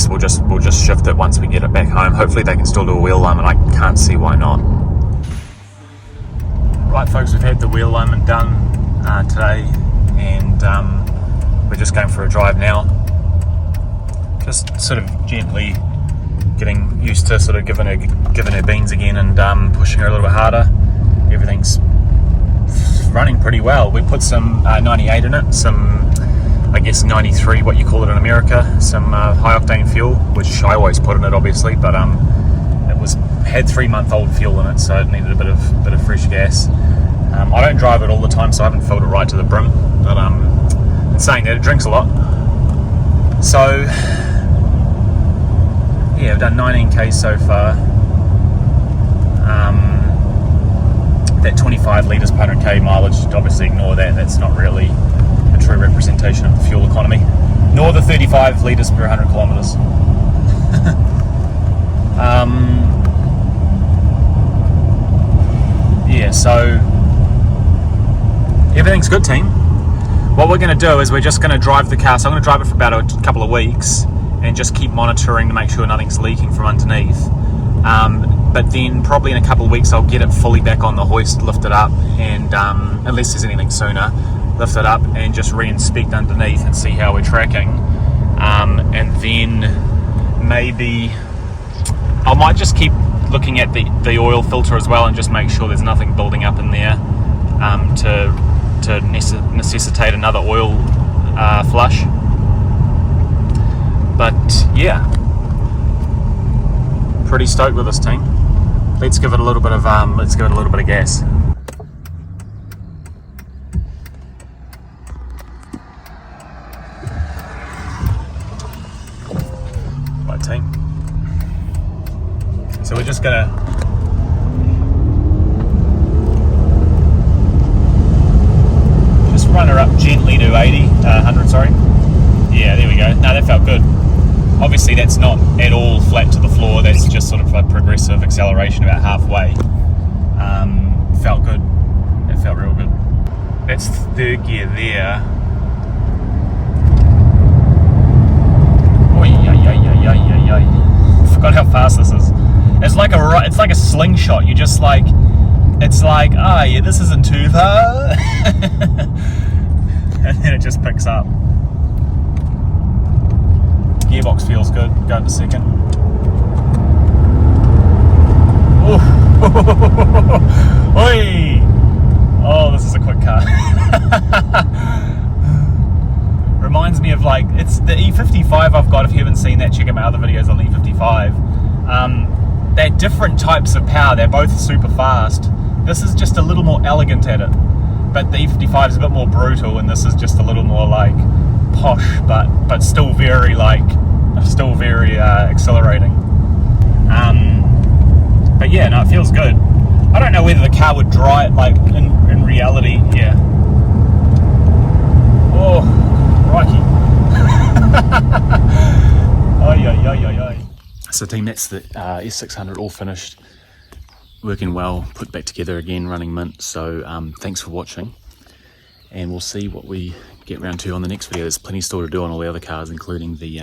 we'll just shift it once we get it back home. Hopefully they can still do a wheel alignment. I can't see why not. Right folks, we've had the wheel alignment done today, and we're just going for a drive now. Just sort of gently getting used to sort of giving her beans again and pushing her a little bit harder. Everything's running pretty well. We put some 98 in it, some I guess 93, what you call it in America, some high octane fuel, which I always put in it obviously, but it had 3-month-old fuel in it, so it needed a bit of fresh gas. I don't drive it all the time, so I haven't filled it right to the brim, but in saying that, it drinks a lot. So yeah, I've done 19k so far. That 25 litres per 100k mileage, obviously ignore that. That's not really a true representation of the fuel economy, nor the 35 litres per 100 kilometres. yeah, so everything's good, team. What we're going to do is we're just going to drive the car. So I'm going to drive it for about a couple of weeks and just keep monitoring to make sure nothing's leaking from underneath. But then probably in a couple of weeks I'll get it fully back on the hoist, lift it up, and unless there's anything sooner, lift it up and just re-inspect underneath and see how we're tracking. And then maybe I might just keep looking at the oil filter as well and just make sure there's nothing building up in there to necessitate another oil flush. But yeah, pretty stoked with this team. Let's give it a little bit of gas. Right, team. So we're just gonna just run her up gently to 100, sorry. Yeah, there we go. No, that felt good. Obviously that's not at all flat to the floor, that's just sort of a progressive acceleration about halfway. Felt good. It felt real good. That's third gear there. Forgot how fast this is. It's like a slingshot. You just like, it's like, oh yeah, this isn't too far. And then it just picks up. Gearbox feels good. Go in a second. Oi! Oh, this is a quick car. Reminds me of like, it's the E55 I've got. If you haven't seen that, check out my other videos on the E55. They're different types of power. They're both super fast. This is just a little more elegant at it. But the E55 is a bit more brutal, and this is just a little more like posh, but still very accelerating. But yeah, no, it feels good. I don't know whether the car would dry it like in reality. Yeah. Oh, crikey. So team, that's the S600 all finished, working well, put back together again, running mint. So thanks for watching, and we'll see what we get round to on the next video. There's plenty still to do on all the other cars, including the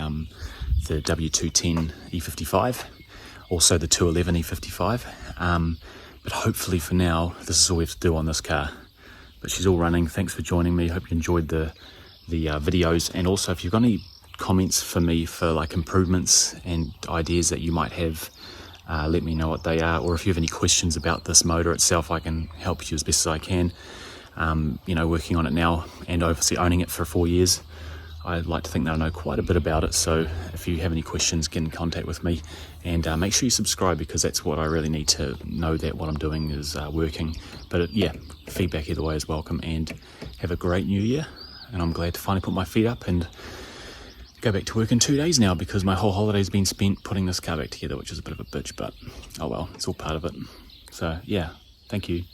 W210 E55, also the 211 E55. But hopefully for now, this is all we have to do on this car. But she's all running. Thanks for joining me. Hope you enjoyed the videos, and also if you've got any comments for me for like improvements and ideas that you might have, let me know what they are, or if you have any questions about this motor itself, I can help you as best as I can. You know, working on it now and obviously owning it for 4 years, I'd like to think that I know quite a bit about it. So if you have any questions, get in contact with me, and make sure you subscribe, because that's what I really need to know that what I'm doing is working. But yeah, feedback either way is welcome, and have a great new year. And I'm glad to finally put my feet up and go back to work in 2 days now, because my whole holiday's been spent putting this car back together, which is a bit of a bitch, but oh well, it's all part of it. So yeah, thank you.